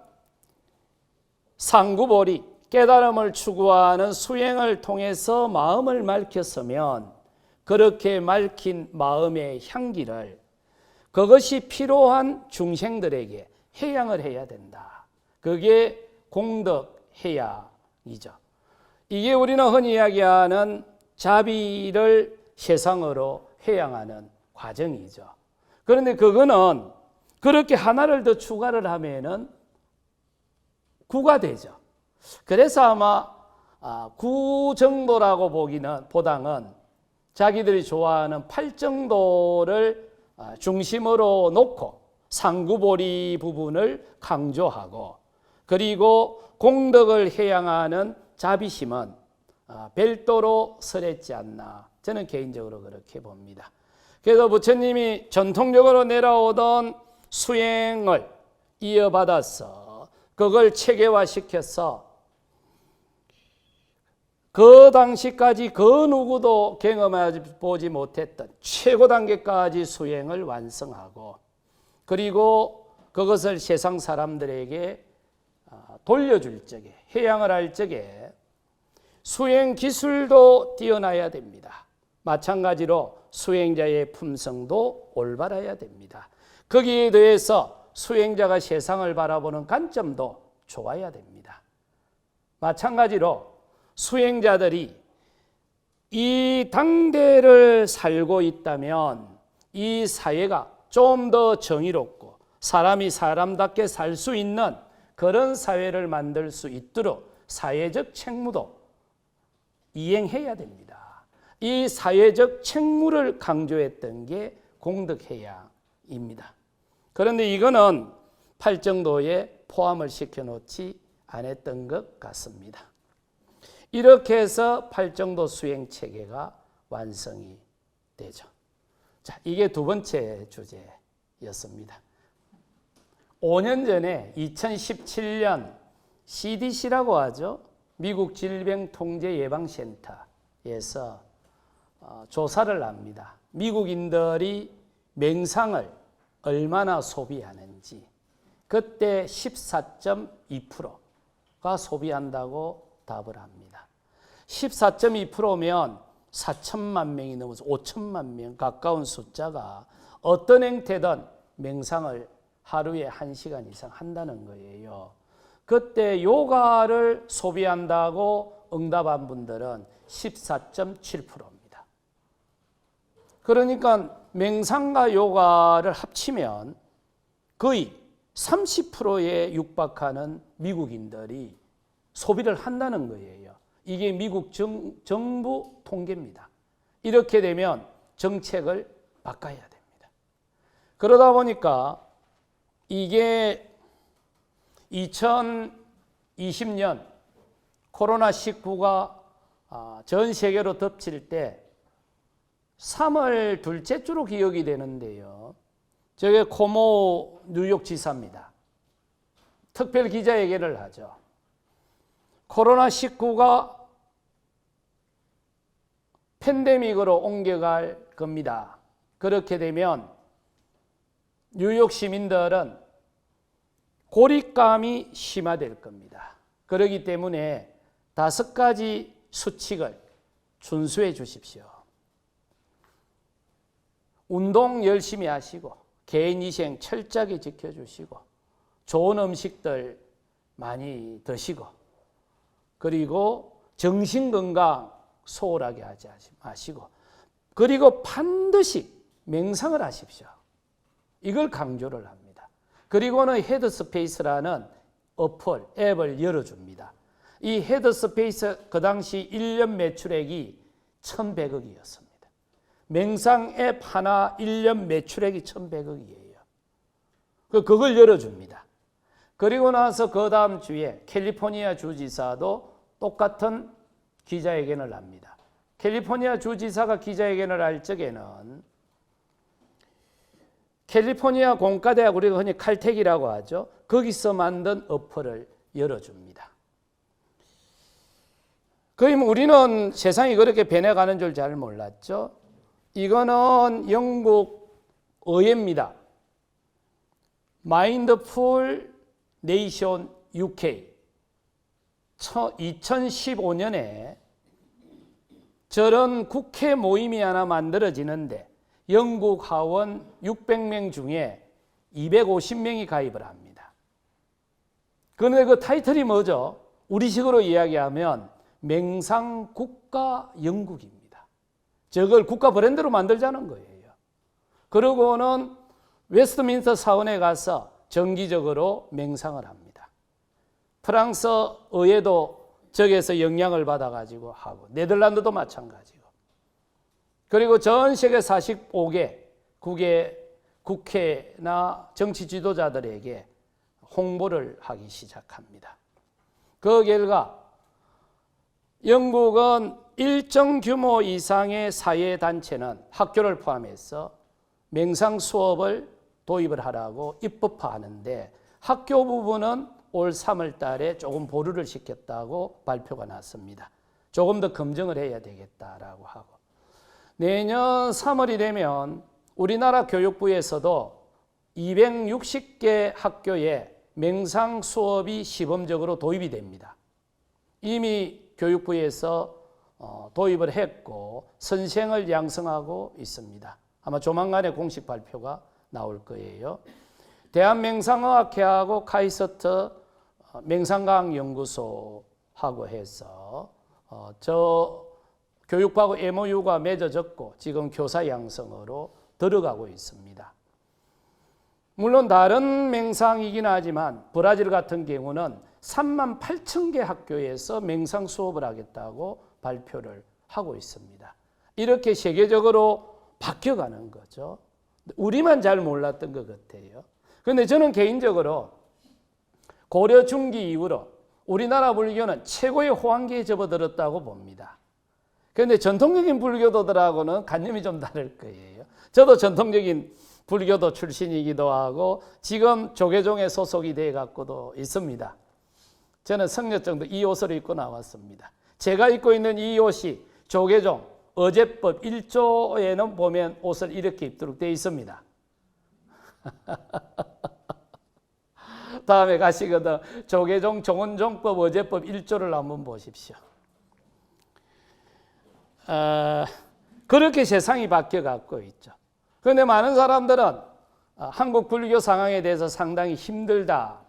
A: 상구보리, 깨달음을 추구하는 수행을 통해서 마음을 맑혔으면 그렇게 맑힌 마음의 향기를 그것이 필요한 중생들에게 해양을 해야 된다. 그게 공덕해양이죠. 이게 우리는 흔히 이야기하는 자비를 세상으로 해양하는 과정이죠. 그런데 그거는 그렇게 하나를 더 추가를 하면은 구가 되죠. 그래서 아마 구정도라고 보다는 자기들이 좋아하는 팔정도를 중심으로 놓고 상구보리 부분을 강조하고, 그리고 공덕을 해양하는 자비심은 별도로 설했지 않나, 저는 개인적으로 그렇게 봅니다. 그래서 부처님이 전통적으로 내려오던 수행을 이어받아서 그걸 체계화시켜서 그 당시까지 그 누구도 경험해보지 못했던 최고 단계까지 수행을 완성하고, 그리고 그것을 세상 사람들에게 돌려줄 적에, 해양을 할 적에 수행 기술도 뛰어나야 됩니다. 마찬가지로 수행자의 품성도 올바라야 됩니다. 거기에 대해서 수행자가 세상을 바라보는 관점도 좋아야 됩니다. 마찬가지로 수행자들이 이 당대를 살고 있다면 이 사회가 좀 더 정의롭고 사람이 사람답게 살 수 있는 그런 사회를 만들 수 있도록 사회적 책무도 이행해야 됩니다. 이 사회적 책무를 강조했던 게 공덕해양입니다. 그런데 이거는 팔정도에 포함을 시켜놓지 않았던 것 같습니다. 이렇게 해서 팔정도 수행 체계가 완성이 되죠. 자, 이게 두 번째 주제였습니다. 5년 전에 2017년 CDC라고 하죠. 미국 질병통제예방센터에서 조사를 합니다. 미국인들이 맹상을 얼마나 소비하는지. 그때 14.2%가 소비한다고 답을 합니다. 14.2%면 4천만 명이 넘어서 5천만 명 가까운 숫자가 어떤 행태든 맹상을 하루에 1시간 이상 한다는 거예요. 그때 요가를 소비한다고 응답한 분들은 14.7%입니다. 그러니까 맹상과 요가를 합치면 거의 30%에 육박하는 미국인들이 소비를 한다는 거예요. 이게 미국 정부 통계입니다. 이렇게 되면 정책을 바꿔야 됩니다. 그러다 보니까 이게 2020년 코로나19가 전 세계로 덮칠 때 3월 둘째 주로 기억이 되는데요. 저게 코모 뉴욕 지사입니다. 특별 기자회견을 하죠. 코로나19가 팬데믹으로 옮겨갈 겁니다. 그렇게 되면 뉴욕 시민들은 고립감이 심화될 겁니다. 그렇기 때문에 5가지 수칙을 준수해 주십시오. 운동 열심히 하시고 개인위생 철저하게 지켜주시고 좋은 음식들 많이 드시고, 그리고 정신건강 소홀하게 하지 마시고, 그리고 반드시 명상을 하십시오. 이걸 강조를 합니다. 그리고는 헤드스페이스라는 앱을 열어줍니다. 이 헤드스페이스 그 당시 1년 매출액이 1,100억이었습니다. 명상 앱 하나 1년 매출액이 1,100억이에요. 그걸 열어줍니다. 그리고 나서 그 다음 주에 캘리포니아 주지사도 똑같은 기자회견을 합니다. 캘리포니아 주지사가 기자회견을 할 적에는 캘리포니아 공과대학, 우리가 흔히 칼텍이라고 하죠. 거기서 만든 어퍼를 열어줍니다. 거의 우리는 세상이 그렇게 변해가는 줄 잘 몰랐죠. 이거는 영국 의회입니다. 마인드풀 네이션 UK 2015년에 저런 국회 모임이 하나 만들어지는데 영국 하원 600명 중에 250명이 가입을 합니다. 그런데 그 타이틀이 뭐죠? 우리식으로 이야기하면 맹상국가 영국입니다. 저걸 국가 브랜드로 만들자는 거예요. 그러고는 웨스트민스터 사원에 가서 정기적으로 맹상을 합니다. 프랑스 의회도 저기에서 영향을 받아가지고 하고, 네덜란드도 마찬가지고. 그리고 전 세계 45개 국회나 정치 지도자들에게 홍보를 하기 시작합니다. 그 결과 영국은 일정 규모 이상의 사회단체는 학교를 포함해서 맹상 수업을 도입을 하라고 입법화하는데 학교 부분은 올 3월 달에 조금 보류를 시켰다고 발표가 났습니다. 조금 더 검증을 해야 되겠다라고 하고, 내년 3월이 되면 우리나라 교육부에서도 260개 학교에 맹상 수업이 시범적으로 도입이 됩니다. 이미 교육부에서 도입을 했고 선생을 양성하고 있습니다. 아마 조만간에 공식 발표가 나올 거예요. 대한맹상의학회하고 카이스트 맹상과학연구소하고 해서 저 교육부하고 MOU가 맺어졌고 지금 교사 양성으로 들어가고 있습니다. 물론 다른 맹상이긴 하지만 브라질 같은 경우는 38,000개 학교에서 맹상 수업을 하겠다고 발표를 하고 있습니다. 이렇게 세계적으로 바뀌어가는 거죠. 우리만 잘 몰랐던 것 같아요. 그런데 저는 개인적으로 고려 중기 이후로 우리나라 불교는 최고의 호황기에 접어들었다고 봅니다. 그런데 전통적인 불교도들하고는 관념이 좀 다를 거예요. 저도 전통적인 불교도 출신이기도 하고 지금 조계종에 소속이 돼 갖고도 있습니다. 저는 성녀정도 이 옷을 입고 나왔습니다. 제가 입고 있는 이 옷이 조계종 어제법 1조에는 보면 옷을 이렇게 입도록 되어 있습니다. 다음에 가시거든 조계종 종원종법 어제법 1조를 한번 보십시오. 그렇게 세상이 바뀌어가고 있죠. 그런데 많은 사람들은 한국 불교 상황에 대해서 상당히 힘들다,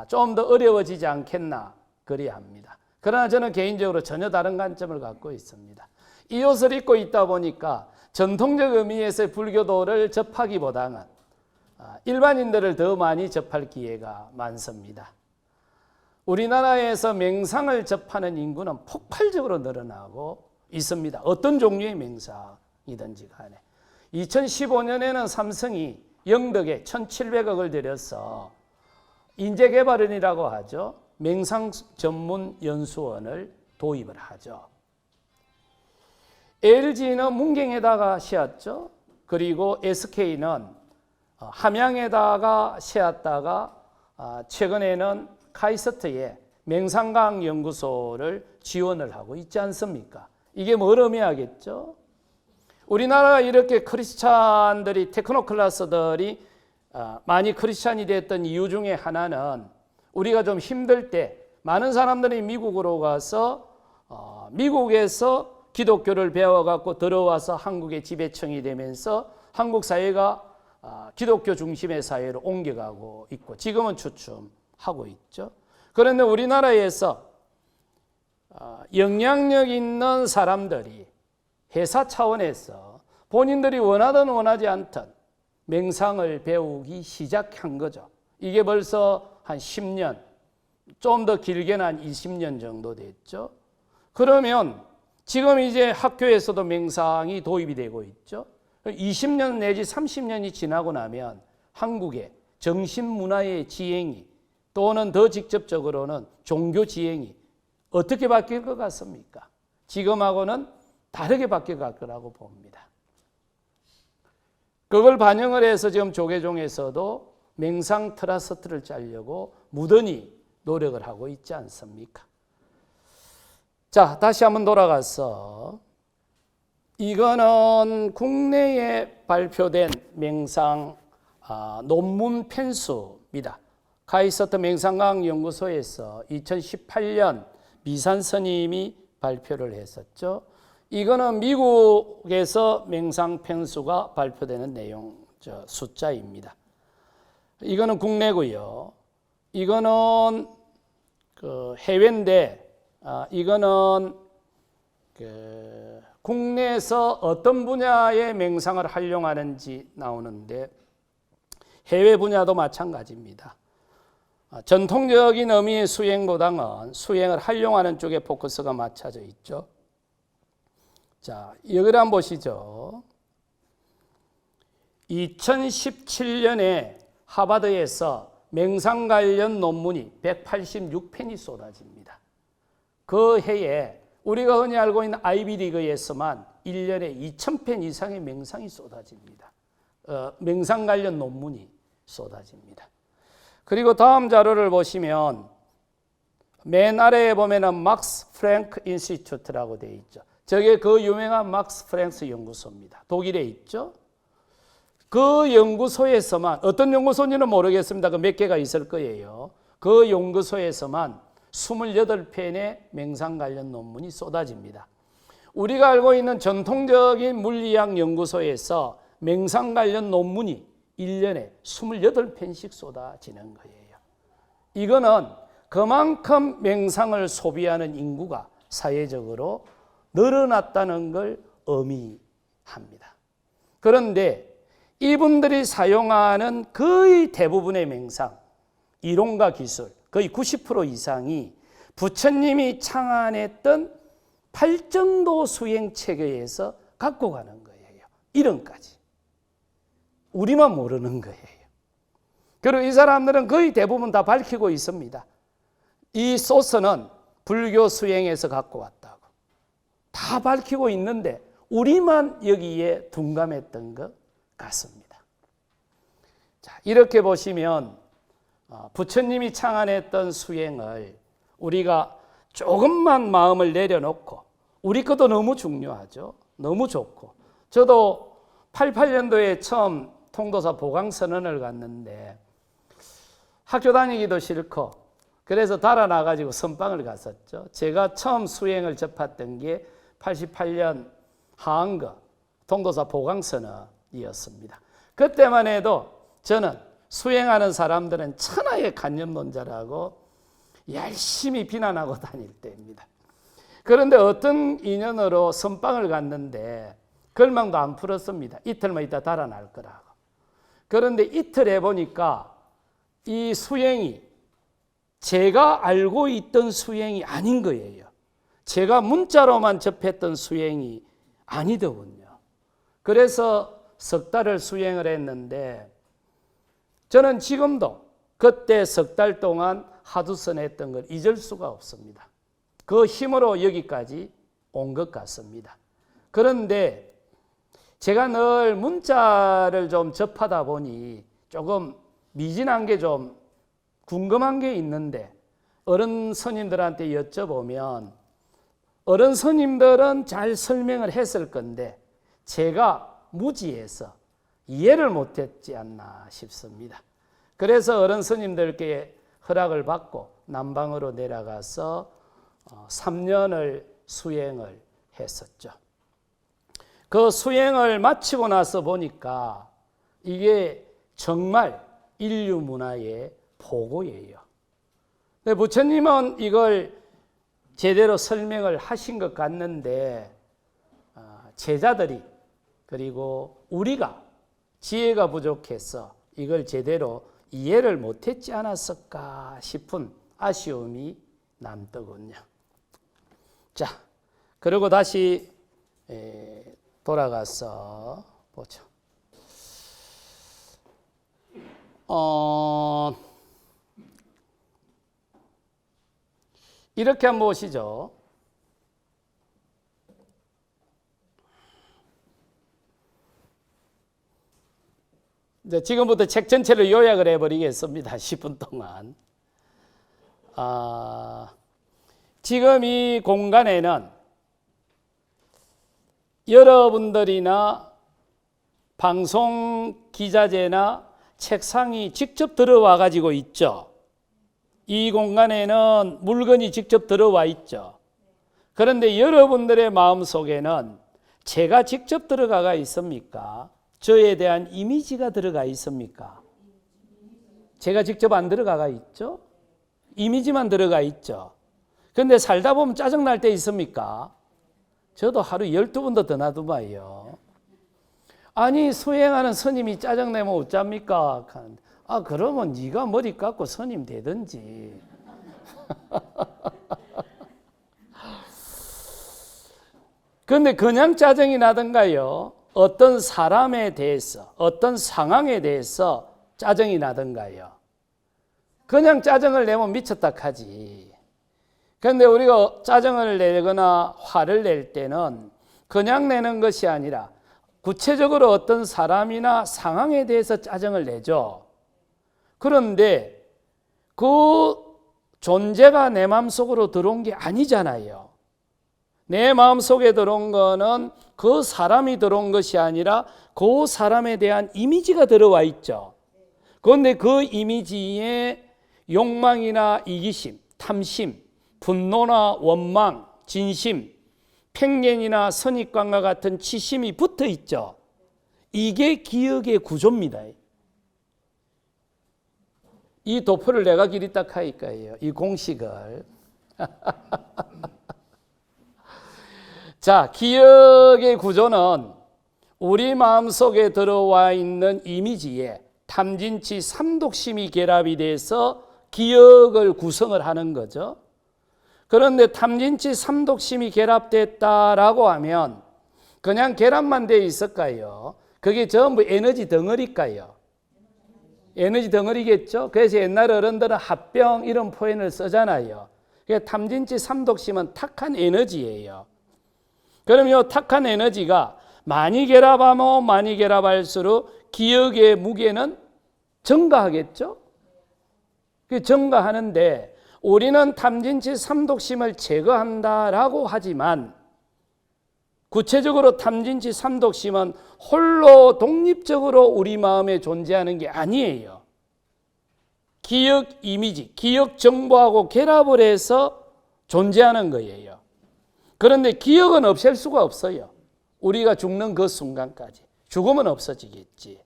A: 좀 더 어려워지지 않겠나 그리합니다. 그러나 저는 개인적으로 전혀 다른 관점을 갖고 있습니다. 이 옷을 입고 있다 보니까 전통적 의미에서의 불교도를 접하기보다는 일반인들을 더 많이 접할 기회가 많습니다. 우리나라에서 맹상을 접하는 인구는 폭발적으로 늘어나고 있습니다. 어떤 종류의 맹상이든지 간에. 2015년에는 삼성이 영덕에 1,700억을 들여서 인재개발원이라고 하죠. 맹상 전문 연수원을 도입을 하죠. LG는 문경에다가 세웠죠. 그리고 SK는 함양에다가 세웠다가 최근에는 카이스트에 맹상과학연구소를 지원을 하고 있지 않습니까? 이게 뭘 의미하겠죠? 우리나라가 이렇게 크리스찬들이 테크노클래스들이 많이 크리스찬이 됐던 이유 중에 하나는 우리가 좀 힘들 때 많은 사람들이 미국으로 가서 미국에서 기독교를 배워갖고 들어와서 한국의 지배층이 되면서 한국 사회가 기독교 중심의 사회로 옮겨가고 있고 지금은 주춤하고 있죠. 그런데 우리나라에서 영향력 있는 사람들이 회사 차원에서 본인들이 원하든 원하지 않든 맹상을 배우기 시작한 거죠. 이게 벌써 한 10년, 좀 더 길게는 한 20년 정도 됐죠. 그러면 지금 이제 학교에서도 맹상이 도입이 되고 있죠. 20년 내지 30년이 지나고 나면 한국의 정신문화의 지행이 또는 더 직접적으로는 종교 지행이 어떻게 바뀔 것 같습니까? 지금하고는 다르게 바뀌어갈 거라고 봅니다. 그걸 반영을 해서 지금 조계종에서도 맹상 트러스트를 짜려고 무던히 노력을 하고 있지 않습니까? 자, 다시 한번 돌아가서 이거는 국내에 발표된 맹상 논문 편수입니다. 카이스트 맹상과학 연구소에서 2018년 미산 스님이 발표를 했었죠. 이거는 미국에서 맹상 편수가 발표되는 내용 숫자입니다. 이거는 국내고요. 이거는 그 해외인데 이거는 그 국내에서 어떤 분야의 맹상을 활용하는지 나오는데 해외 분야도 마찬가지입니다. 전통적인 의미의 수행보다는 수행을 활용하는 쪽에 포커스가 맞춰져 있죠. 자, 여기를 한번 보시죠. 2017년에 하버드에서 맹상 관련 논문이 186편이 쏟아집니다. 그 해에 우리가 흔히 알고 있는 아이비리그에서만 1년에 2000편 이상의 맹상이 쏟아집니다. 맹상 관련 논문이 쏟아집니다. 그리고 다음 자료를 보시면 맨 아래에 보면은 막스 프랭크 인스티튜트라고 되어 있죠. 저게 그 유명한 막스 프랭크 연구소입니다. 독일에 있죠. 그 연구소에서만 어떤 연구소인지는 모르겠습니다. 그 몇 개가 있을 거예요. 그 연구소에서만 28편의 맹상 관련 논문이 쏟아집니다. 우리가 알고 있는 전통적인 물리학 연구소에서 맹상 관련 논문이 1년에 28편씩 쏟아지는 거예요. 이거는 그만큼 맹상을 소비하는 인구가 사회적으로 늘어났다는 걸 의미합니다. 그런데 이분들이 사용하는 거의 대부분의 맹상, 이론과 기술, 거의 90% 이상이 부처님이 창안했던 팔정도 수행 체계에서 갖고 가는 거예요. 이론까지. 우리만 모르는 거예요. 그리고 이 사람들은 거의 대부분 다 밝히고 있습니다. 이 소스는 불교 수행에서 갖고 왔다고. 다 밝히고 있는데 우리만 여기에 둔감했던 것 같습니다. 자, 이렇게 보시면 부처님이 창안했던 수행을 우리가 조금만 마음을 내려놓고 우리 것도 너무 중요하죠. 너무 좋고. 저도 88년도에 처음 통도사 보강선언을 갔는데 학교 다니기도 싫고 그래서 달아나가지고 선방을 갔었죠. 제가 처음 수행을 접했던 게 88년 하안거 통도사 보강선언이었습니다. 그때만 해도 저는 수행하는 사람들은 천하의 관념론자라고 열심히 비난하고 다닐 때입니다. 그런데 어떤 인연으로 선방을 갔는데 걸망도 안 풀었습니다. 이틀만 있다 달아날 거라고. 그런데 이틀 해보니까 이 수행이 제가 알고 있던 수행이 아닌 거예요. 제가 문자로만 접했던 수행이 아니더군요. 그래서 석 달을 수행을 했는데 저는 지금도 그때 석 달 동안 하두선 했던 걸 잊을 수가 없습니다. 그 힘으로 여기까지 온 것 같습니다. 그런데 제가 늘 문자를 좀 접하다 보니 조금 미진한 게 좀 궁금한 게 있는데 어른 스님들한테 여쭤보면 어른 스님들은 잘 설명을 했을 건데 제가 무지해서 이해를 못했지 않나 싶습니다. 그래서 어른 스님들께 허락을 받고 남방으로 내려가서 3년을 수행을 했었죠. 그 수행을 마치고 나서 보니까 이게 정말 인류 문화의 보고예요. 근데 부처님은 이걸 제대로 설명을 하신 것 같는데 제자들이 그리고 우리가 지혜가 부족해서 이걸 제대로 이해를 못했지 않았을까 싶은 아쉬움이 남더군요. 자, 그리고 다시 돌아가서 보죠. 이렇게 한번 보시죠. 이제 지금부터 책 전체를 요약을 해버리겠습니다. 10분 동안. 지금 이 공간에는 여러분들이나 방송 기자재나 책상이 직접 들어와 가지고 있죠. 이 공간에는 물건이 직접 들어와 있죠. 그런데 여러분들의 마음속에는 제가 직접 들어가 있습니까? 저에 대한 이미지가 들어가 있습니까? 제가 직접 안 들어가 있죠? 이미지만 들어가 있죠. 그런데 살다 보면 짜증날 때 있습니까? 저도 하루 12번도 더 놔두봐요. 아니 수행하는 스님이 짜증내면 어쩝니까? 그러면 네가 머리 깎고 스님 되든지. 그런데 그냥 짜증이 나든가요? 어떤 사람에 대해서, 어떤 상황에 대해서 짜증이 나든가요? 그냥 짜증을 내면 미쳤다 하지. 그런데 우리가 짜증을 내거나 화를 낼 때는 그냥 내는 것이 아니라 구체적으로 어떤 사람이나 상황에 대해서 짜증을 내죠. 그런데 그 존재가 내 마음속으로 들어온 게 아니잖아요. 내 마음속에 들어온 거는 그 사람이 들어온 것이 아니라 그 사람에 대한 이미지가 들어와 있죠. 그런데 그 이미지에 욕망이나 이기심, 탐심, 분노나 원망, 진심, 편견이나 선입관과 같은 치심이 붙어 있죠. 이게 기억의 구조입니다. 이 도표를 내가 길이 딱 하니까요. 이 공식을. 자, 기억의 구조는 우리 마음속에 들어와 있는 이미지에 탐진치 삼독심이 결합이 돼서 기억을 구성을 하는 거죠. 그런데 탐진치 삼독심이 결합됐다라고 하면 그냥 결합만 되어 있을까요? 그게 전부 에너지 덩어리일까요? 에너지 덩어리겠죠? 그래서 옛날 어른들은 합병 이런 표현을 쓰잖아요. 탐진치 삼독심은 탁한 에너지예요. 그럼 이 탁한 에너지가 많이 결합하면 많이 결합할수록 기억의 무게는 증가하겠죠? 증가하는데 우리는 탐진치 삼독심을 제거한다라고 하지만 구체적으로 탐진치 삼독심은 홀로 독립적으로 우리 마음에 존재하는 게 아니에요. 기억 이미지, 기억 정보하고 결합을 해서 존재하는 거예요. 그런데 기억은 없앨 수가 없어요. 우리가 죽는 그 순간까지. 죽으면 없어지겠지.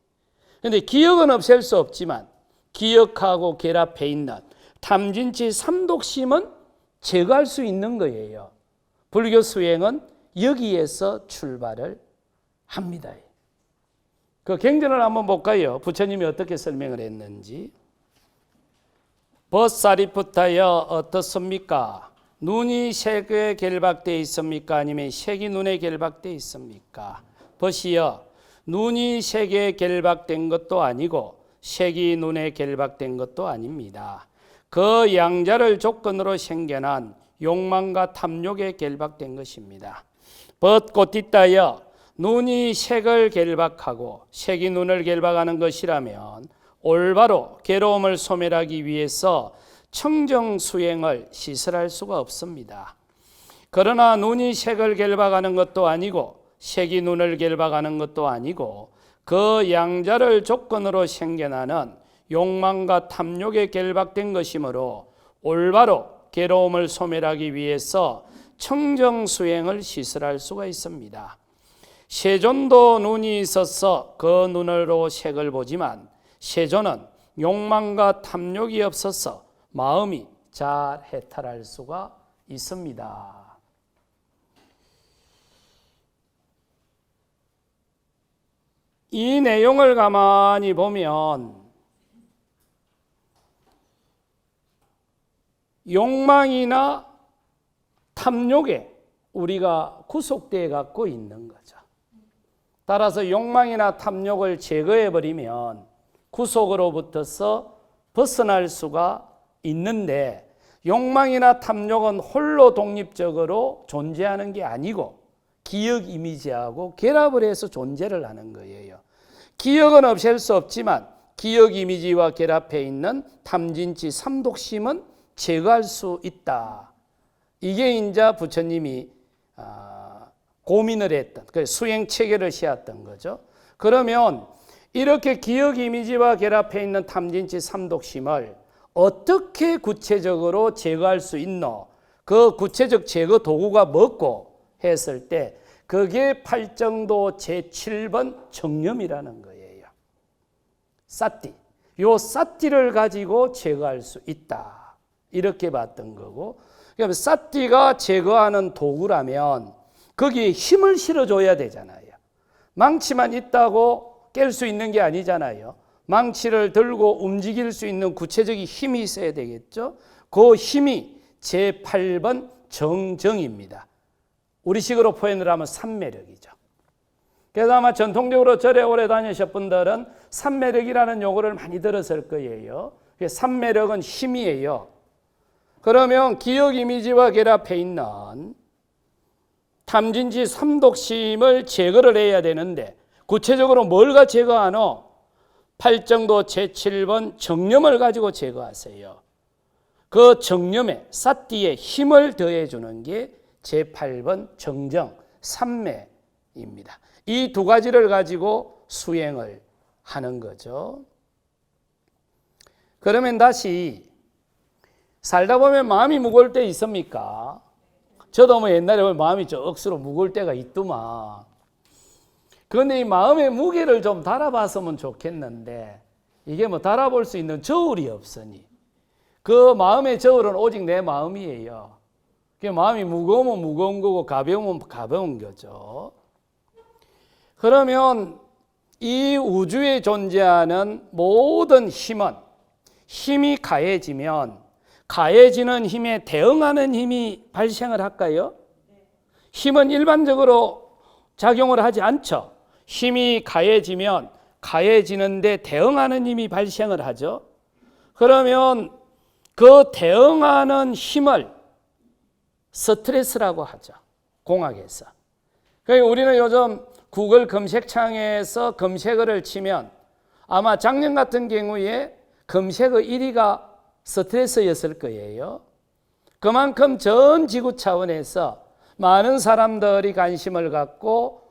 A: 그런데 기억은 없앨 수 없지만 기억하고 결합해 있는 탐진치 삼독심은 제거할 수 있는 거예요. 불교 수행은 여기에서 출발을 합니다. 그 경전을 한번 볼까요? 부처님이 어떻게 설명을 했는지. 벗사리푸타여 어떻습니까? 눈이 색에 결박되어 있습니까? 아니면 색이 눈에 결박되어 있습니까? 벗이여 눈이 색에 결박된 것도 아니고 색이 눈에 결박된 것도 아닙니다. 그 양자를 조건으로 생겨난 욕망과 탐욕에 결박된 것입니다. 벗고띠따여 눈이 색을 결박하고 색이 눈을 결박하는 것이라면 올바로 괴로움을 소멸하기 위해서 청정수행을 시설할 수가 없습니다. 그러나 눈이 색을 결박하는 것도 아니고 색이 눈을 결박하는 것도 아니고 그 양자를 조건으로 생겨나는 욕망과 탐욕에 결박된 것이므로 올바로 괴로움을 소멸하기 위해서 청정수행을 시설할 수가 있습니다. 세존도 눈이 있어서 그 눈으로 색을 보지만 세존은 욕망과 탐욕이 없어서 마음이 잘 해탈할 수가 있습니다. 이 내용을 가만히 보면 욕망이나 탐욕에 우리가 구속되어 갖고 있는 거죠. 따라서 욕망이나 탐욕을 제거해버리면 구속으로부터서 벗어날 수가 있는데 욕망이나 탐욕은 홀로 독립적으로 존재하는 게 아니고 기억 이미지하고 결합을 해서 존재를 하는 거예요. 기억은 없앨 수 없지만 기억 이미지와 결합해 있는 탐진치 삼독심은 제거할 수 있다. 이게 이제 부처님이 고민을 했던, 수행 체계를 세웠던 거죠. 그러면 이렇게 기억 이미지와 결합해 있는 탐진치 삼독심을 어떻게 구체적으로 제거할 수 있노? 그 구체적 제거 도구가 뭐고 했을 때 그게 팔정도 제7번 정념이라는 거예요. 사띠. 요 사띠를 가지고 제거할 수 있다. 이렇게 봤던 거고, 그러니까 사띠가 제거하는 도구라면 거기에 힘을 실어줘야 되잖아요. 망치만 있다고 깰 수 있는 게 아니잖아요. 망치를 들고 움직일 수 있는 구체적인 힘이 있어야 되겠죠. 그 힘이 제8번 정정입니다. 우리식으로 표현을 하면 삼매력이죠. 그래서 아마 전통적으로 절에 오래 다니신 분들은 삼매력이라는 용어를 많이 들었을 거예요. 삼매력은 힘이에요. 그러면 기억 이미지와 결합해 있는 탐진치 삼독심을 제거를 해야 되는데 구체적으로 뭘 제거하노? 팔정도 제7번 정념을 가지고 제거하세요. 그 정념에 사띠에 힘을 더해주는 게 제8번 정정 삼매입니다. 이 두 가지를 가지고 수행을 하는 거죠. 그러면 다시 살다 보면 마음이 무거울 때 있습니까? 저도 뭐 옛날에 마음이 좀 억수로 무거울 때가 있더만. 그런데 이 마음의 무게를 좀 달아봤으면 좋겠는데 이게 뭐 달아볼 수 있는 저울이 없으니 그 마음의 저울은 오직 내 마음이에요. 그 마음이 무거우면 무거운 거고 가벼우면 가벼운 거죠. 그러면 이 우주에 존재하는 모든 힘은 힘이 가해지면 가해지는 힘에 대응하는 힘이 발생을 할까요? 힘은 일반적으로 작용을 하지 않죠. 힘이 가해지면 가해지는데 대응하는 힘이 발생을 하죠. 그러면 그 대응하는 힘을 스트레스라고 하죠. 공학에서. 그러니까 우리는 요즘 구글 검색창에서 검색어를 치면 아마 작년 같은 경우에 검색어 1위가 스트레스였을 거예요. 그만큼 전 지구 차원에서 많은 사람들이 관심을 갖고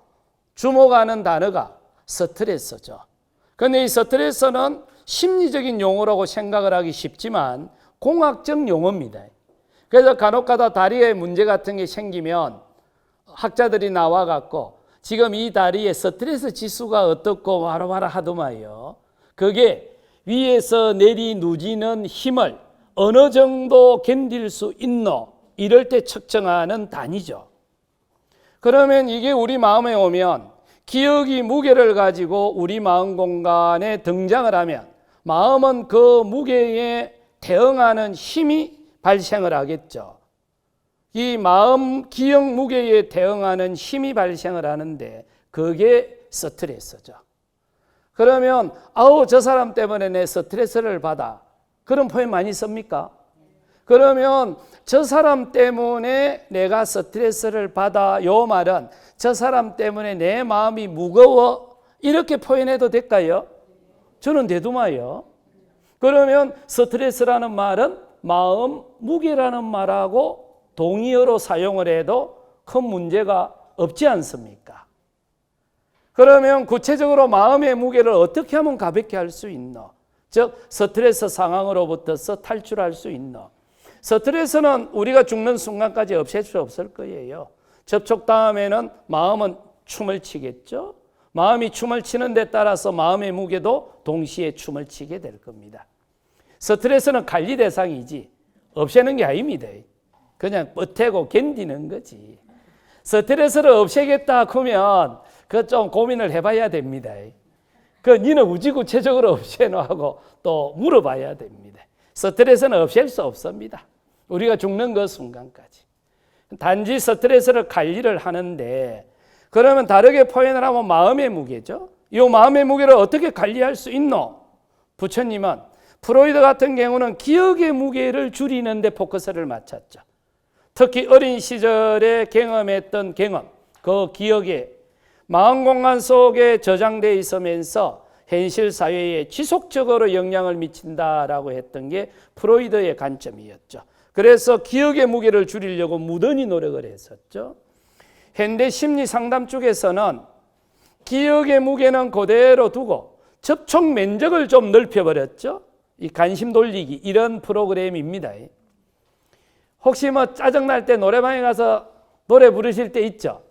A: 주목하는 단어가 스트레스죠. 그런데 이 스트레스는 심리적인 용어라고 생각을 하기 쉽지만 공학적 용어입니다. 그래서 간혹가다 다리에 문제 같은 게 생기면 학자들이 나와갖고 지금 이 다리에 스트레스 지수가 어떻고 와라와라 하더만요. 그게 위에서 내리 누지는 힘을 어느 정도 견딜 수 있노? 이럴 때 측정하는 단위죠. 그러면 이게 우리 마음에 오면 기억이 무게를 가지고 우리 마음 공간에 등장을 하면 마음은 그 무게에 대응하는 힘이 발생을 하겠죠. 이 마음 기억 무게에 대응하는 힘이 발생을 하는데 그게 스트레스죠. 그러면 아우 저 사람 때문에 내 스트레스를 받아. 그런 표현 많이 씁니까? 그러면 저 사람 때문에 내가 스트레스를 받아. 요 말은 저 사람 때문에 내 마음이 무거워. 이렇게 표현해도 될까요? 저는 되더마요. 그러면 스트레스라는 말은 마음 무게라는 말하고 동의어로 사용을 해도 큰 문제가 없지 않습니까? 그러면 구체적으로 마음의 무게를 어떻게 하면 가볍게 할 수 있노? 즉 스트레스 상황으로부터서 탈출할 수 있노? 스트레스는 우리가 죽는 순간까지 없앨 수 없을 거예요. 접촉 다음에는 마음은 춤을 추겠죠. 마음이 춤을 추는 데 따라서 마음의 무게도 동시에 춤을 추게 될 겁니다. 스트레스는 관리 대상이지 없애는 게 아닙니다. 그냥 버티고 견디는 거지. 스트레스를 없애겠다 하면 그 좀 고민을 해봐야 됩니다. 그 니는 우지구체적으로 없애노 하고 또 물어봐야 됩니다. 스트레스는 없앨 수 없습니다. 우리가 죽는 그 순간까지. 단지 스트레스를 관리를 하는데 그러면 다르게 표현을 하면 마음의 무게죠. 이 마음의 무게를 어떻게 관리할 수 있노? 부처님은 프로이드 같은 경우는 기억의 무게를 줄이는 데 포커스를 맞췄죠. 특히 어린 시절에 경험했던 경험, 그 기억에 마음 공간 속에 저장되어 있으면서 현실 사회에 지속적으로 영향을 미친다라고 했던 게 프로이드의 관점이었죠. 그래서 기억의 무게를 줄이려고 무던히 노력을 했었죠. 현대 심리 상담 쪽에서는 기억의 무게는 그대로 두고 접촉 면적을 좀 넓혀버렸죠. 이 관심 돌리기 이런 프로그램입니다. 혹시 뭐 짜증날 때 노래방에 가서 노래 부르실 때 있죠.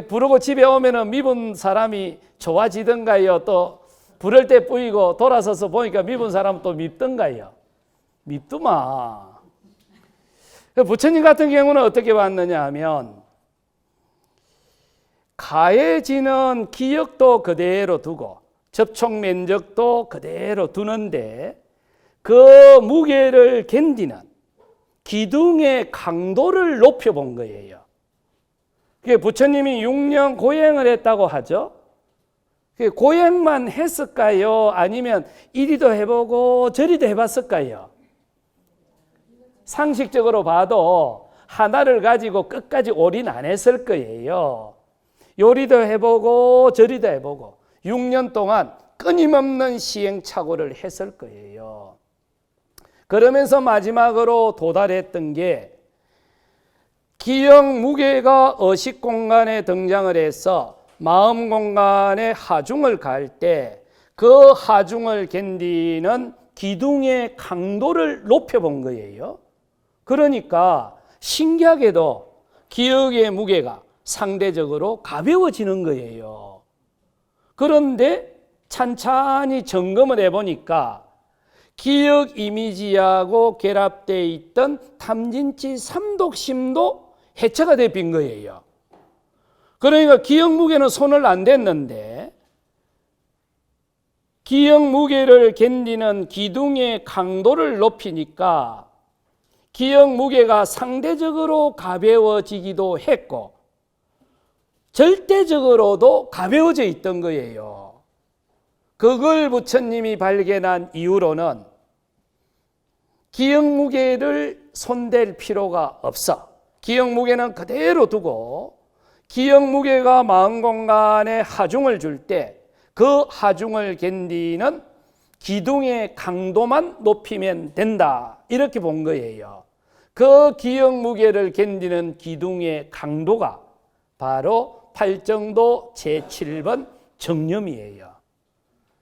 A: 부르고 집에 오면은 미분 사람이 좋아지던가요? 또 부를 때 뿌이고 돌아서서 보니까 미분 사람 또 밉던가요? 밉더만. 부처님 같은 경우는 어떻게 봤느냐 하면 가해지는 기억도 그대로 두고 접촉 면적도 그대로 두는데 그 무게를 견디는 기둥의 강도를 높여본 거예요. 부처님이 6년 고행을 했다고 하죠. 고행만 했을까요? 아니면 이리도 해보고 저리도 해봤을까요? 상식적으로 봐도 하나를 가지고 끝까지 올인 안 했을 거예요. 요리도 해보고 저리도 해보고 6년 동안 끊임없는 시행착오를 했을 거예요. 그러면서 마지막으로 도달했던 게 기억 무게가 의식 공간에 등장을 해서 마음 공간에 하중을 갈 때 그 하중을 견디는 기둥의 강도를 높여본 거예요. 그러니까 신기하게도 기억의 무게가 상대적으로 가벼워지는 거예요. 그런데 찬찬히 점검을 해보니까 기억 이미지하고 결합되어 있던 탐진치 삼독심도 해체가 되어빈 거예요. 그러니까 기억 무게는 손을 안 댔는데 기억 무게를 견디는 기둥의 강도를 높이니까 기억 무게가 상대적으로 가벼워지기도 했고 절대적으로도 가벼워져 있던 거예요. 그걸 부처님이 발견한 이후로는 기억 무게를 손댈 필요가 없어. 기억 무게는 그대로 두고 기억 무게가 마음 공간에 하중을 줄 때 그 하중을 견디는 기둥의 강도만 높이면 된다. 이렇게 본 거예요. 그 기억 무게를 견디는 기둥의 강도가 바로 팔정도 제7번 정념이에요.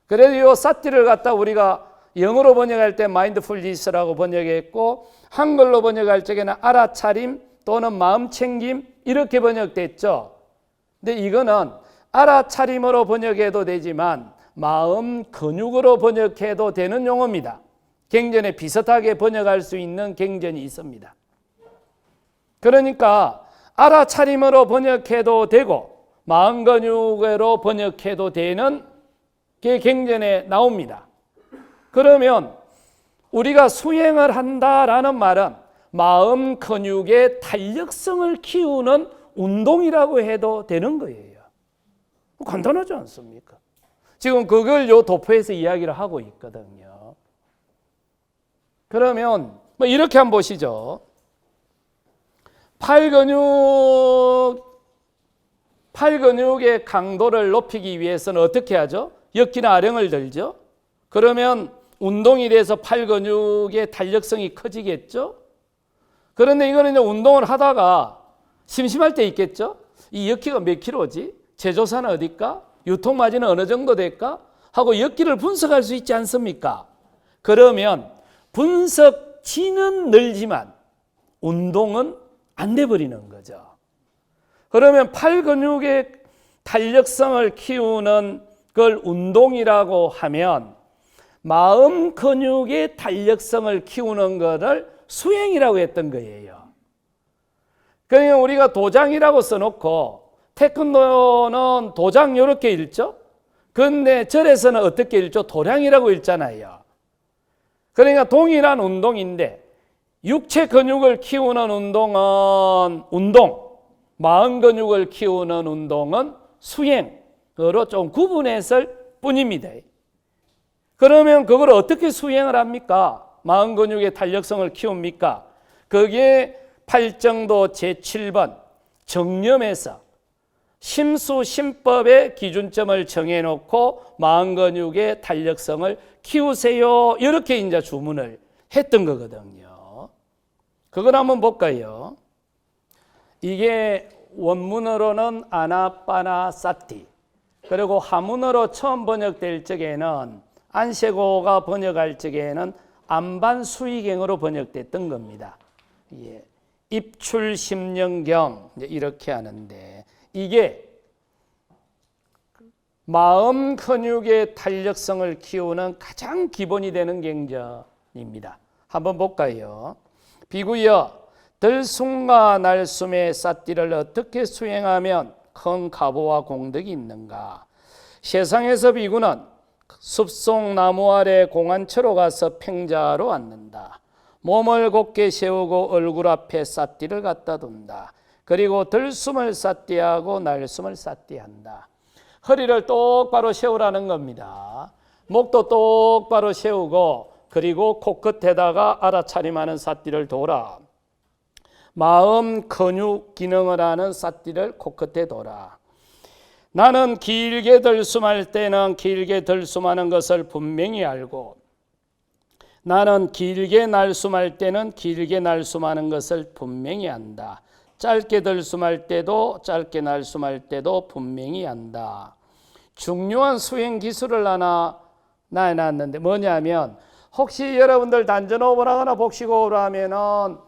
A: 그래서 이 사티를 갖다 우리가 영어로 번역할 때 마인드풀니스라고 번역했고 한글로 번역할 적에는 알아차림 또는 마음챙김 이렇게 번역됐죠. 근데 이거는 알아차림으로 번역해도 되지만 마음 근육으로 번역해도 되는 용어입니다. 경전에 비슷하게 번역할 수 있는 경전이 있습니다. 그러니까 알아차림으로 번역해도 되고 마음 근육으로 번역해도 되는 게 경전에 나옵니다. 그러면 우리가 수행을 한다라는 말은 마음 근육의 탄력성을 키우는 운동이라고 해도 되는 거예요. 간단하지 않습니까? 지금 그걸 요 도표에서 이야기를 하고 있거든요. 그러면 뭐 이렇게 한번 보시죠. 팔 근육의 강도를 높이기 위해서는 어떻게 하죠? 역기나 아령을 들죠. 그러면 운동이 돼서 팔 근육의 탄력성이 커지겠죠. 그런데 이거는 이제 운동을 하다가 심심할 때 있겠죠. 이 역기가 몇 킬로지? 제조사는 어딜까? 유통마진은 어느 정도 될까? 하고 역기를 분석할 수 있지 않습니까? 그러면 분석치는 늘지만 운동은 안 돼버리는 거죠. 그러면 팔 근육의 탄력성을 키우는 걸 운동이라고 하면 마음 근육의 탄력성을 키우는 것을 수행이라고 했던 거예요. 그러니까 우리가 도장이라고 써놓고 태권도는 도장 이렇게 읽죠. 그런데 절에서는 어떻게 읽죠? 도량이라고 읽잖아요. 그러니까 동일한 운동인데 육체 근육을 키우는 운동은 운동, 마음 근육을 키우는 운동은 수행으로 좀 구분했을 뿐입니다. 그러면 그걸 어떻게 수행을 합니까? 마음 근육의 탄력성을 키웁니까? 그게 팔정도 제7번 정념에서 심수심법의 기준점을 정해놓고 마음근육의 탄력성을 키우세요. 이렇게 이제 주문을 했던 거거든요. 그걸 한번 볼까요? 이게 원문으로는 아나빠나사티, 그리고 한문으로 처음 번역될 적에는 안세고가 번역할 적에는 안반수의경으로 번역됐던 겁니다. 예. 입출심령경 이렇게 하는데 이게 마음 근육의 탄력성을 키우는 가장 기본이 되는 경전입니다. 한번 볼까요? 비구여 들숨과 날숨의 삿띠를 어떻게 수행하면 큰 가보와 공덕이 있는가? 세상에서 비구는 숲속 나무 아래 공안처로 가서 팽자로 앉는다. 몸을 곧게 세우고 얼굴 앞에 삿띠를 갖다 둔다. 그리고 들숨을 삿띠하고 날숨을 삿띠한다. 허리를 똑바로 세우라는 겁니다. 목도 똑바로 세우고 그리고 코끝에다가 알아차림하는 삿띠를 둬라. 마음 근육 기능을 하는 삿띠를 코끝에 둬라. 나는 길게 들숨할 때는 길게 들숨하는 것을 분명히 알고 나는 길게 날숨할 때는 길게 날숨하는 것을 분명히 안다. 짧게 들숨할 때도 짧게 날숨할 때도 분명히 안다. 중요한 수행 기술을 하나 놔놨는데 뭐냐면 혹시 여러분들 단전호흡을 하거나 복식호흡을 하면은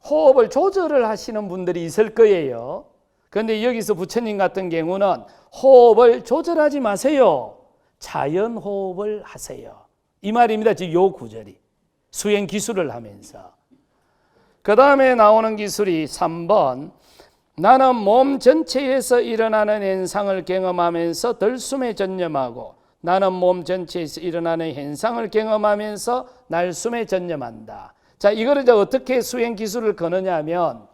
A: 호흡을 조절을 하시는 분들이 있을 거예요. 그런데 여기서 부처님 같은 경우는 호흡을 조절하지 마세요. 자연 호흡을 하세요. 이 말입니다. 지금 요 구절이 수행 기술을 하면서. 그 다음에 나오는 기술이 3번. 나는 몸 전체에서 일어나는 현상을 경험하면서 들숨에 전념하고 나는 몸 전체에서 일어나는 현상을 경험하면서 날숨에 전념한다. 자, 이거를 이제 어떻게 수행 기술을 거느냐 하면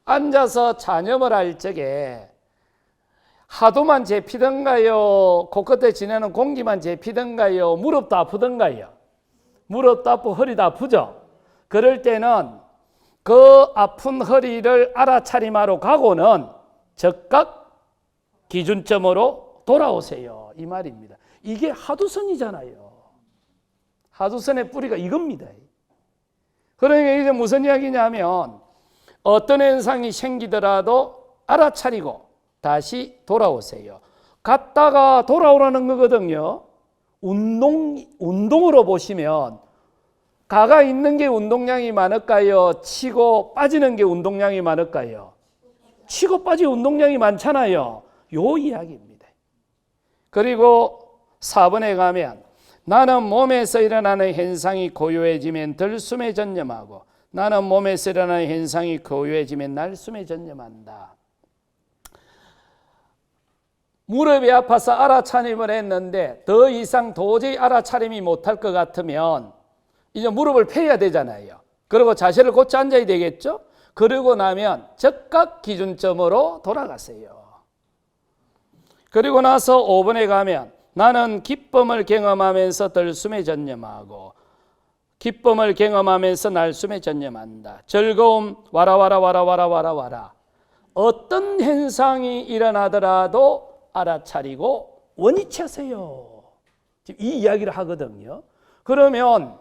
A: 앉아서 잔염을 할 적에 하도만 재피던가요? 코끝에 지내는 공기만 재피던가요? 무릎도 아프던가요? 무릎도 아프고 허리도 아프죠? 그럴 때는 그 아픈 허리를 알아차림하러 가고는 적각 기준점으로 돌아오세요. 이 말입니다. 이게 하두선이잖아요. 하두선의 뿌리가 이겁니다. 그러니까 이제 무슨 이야기냐면 어떤 현상이 생기더라도 알아차리고 다시 돌아오세요. 갔다가 돌아오라는 거거든요. 운동으로 보시면 가가 있는 게 운동량이 많을까요? 치고 빠지는 게 운동량이 많을까요? 치고 빠지고 운동량이 많잖아요. 요 이야기입니다. 그리고 4번에 가면 나는 몸에서 일어나는 현상이 고요해지면 들숨에 전념하고 나는 몸에서 일어나는 현상이 고요해지면 날숨에 전념한다. 무릎이 아파서 알아차림을 했는데 더 이상 도저히 알아차림이 못할 것 같으면 이제 무릎을 펴야 되잖아요. 그리고 자세를 고쳐 앉아야 되겠죠? 그러고 나면 적각 기준점으로 돌아가세요. 그리고 나서 5번에 가면 나는 기쁨을 경험하면서 들숨에 전념하고 기쁨을 경험하면서 날숨에 전념한다. 즐거움 와라. 어떤 현상이 일어나더라도 알아차리고 원위치하세요. 지금 이 이야기를 하거든요. 그러면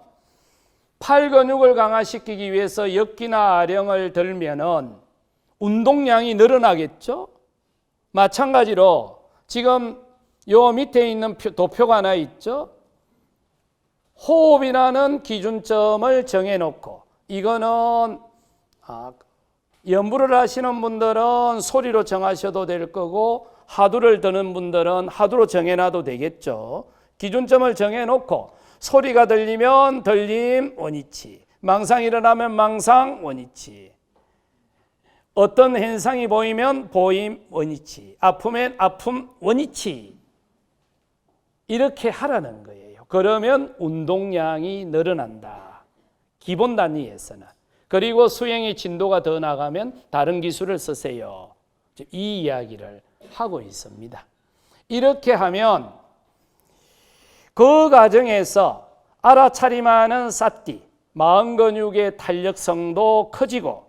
A: 팔 근육을 강화시키기 위해서 역기나 아령을 들면은 운동량이 늘어나겠죠? 마찬가지로 지금 요 밑에 있는 도표가 하나 있죠? 호흡이라는 기준점을 정해놓고 이거는 연부를 하시는 분들은 소리로 정하셔도 될 거고 하두를 드는 분들은 하두로 정해놔도 되겠죠. 기준점을 정해놓고 소리가 들리면 들림 원위치, 망상이 일어나면 망상 원위치, 어떤 현상이 보이면 보임 원위치, 아프면 아픔 원위치 이렇게 하라는 거예요. 그러면 운동량이 늘어난다. 기본 단위에서는. 그리고 수행의 진도가 더 나가면 다른 기술을 쓰세요. 이 이야기를 하고 있습니다. 이렇게 하면 그 과정에서 알아차림하는 삿띠, 마음 근육의 탄력성도 커지고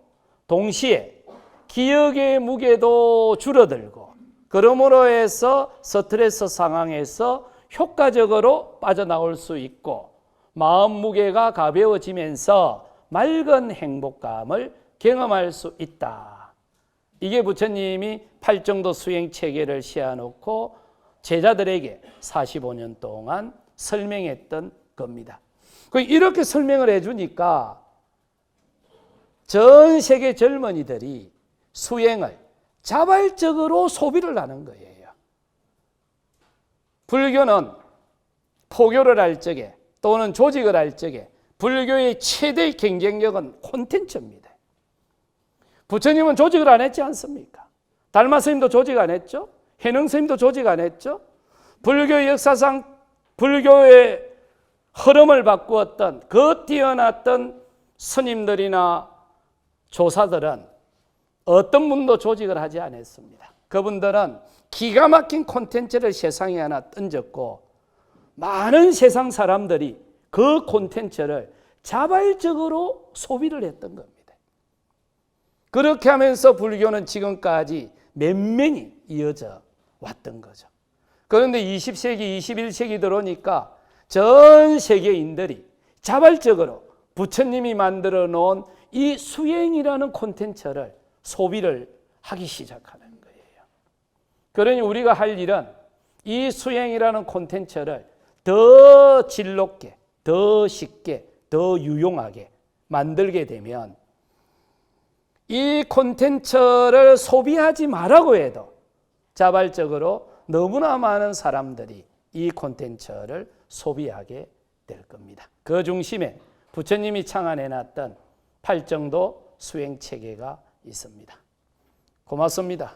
A: 동시에 기억의 무게도 줄어들고 그러므로 해서 스트레스 상황에서 효과적으로 빠져나올 수 있고 마음 무게가 가벼워지면서 맑은 행복감을 경험할 수 있다. 이게 부처님이 팔정도 수행 체계를 씌워놓고 제자들에게 45년 동안 설명했던 겁니다. 이렇게 설명을 해주니까 전 세계 젊은이들이 수행을 자발적으로 소비를 하는 거예요. 불교는 포교를 할 적에 또는 조직을 할 적에 불교의 최대 경쟁력은 콘텐츠입니다. 부처님은 조직을 안 했지 않습니까? 달마 스님도 조직 안 했죠? 해능 스님도 조직 안 했죠? 불교의 역사상 불교의 흐름을 바꾸었던 그 뛰어났던 스님들이나 조사들은 어떤 분도 조직을 하지 않았습니다. 그분들은 기가 막힌 콘텐츠를 세상에 하나 던졌고 많은 세상 사람들이 그 콘텐츠를 자발적으로 소비를 했던 겁니다. 그렇게 하면서 불교는 지금까지 면면이 이어져 왔던 거죠. 그런데 20세기, 21세기 들어오니까 전 세계인들이 자발적으로 부처님이 만들어 놓은 이 수행이라는 콘텐츠를 소비를 하기 시작하는 거예요. 그러니 우리가 할 일은 이 수행이라는 콘텐츠를 더 질롭게, 더 쉽게, 더 유용하게 만들게 되면 이 콘텐츠를 소비하지 말라고 해도 자발적으로 너무나 많은 사람들이 이 콘텐츠를 소비하게 될 겁니다. 그 중심에 부처님이 창안해놨던 팔정도 수행체계가 있습니다. 고맙습니다.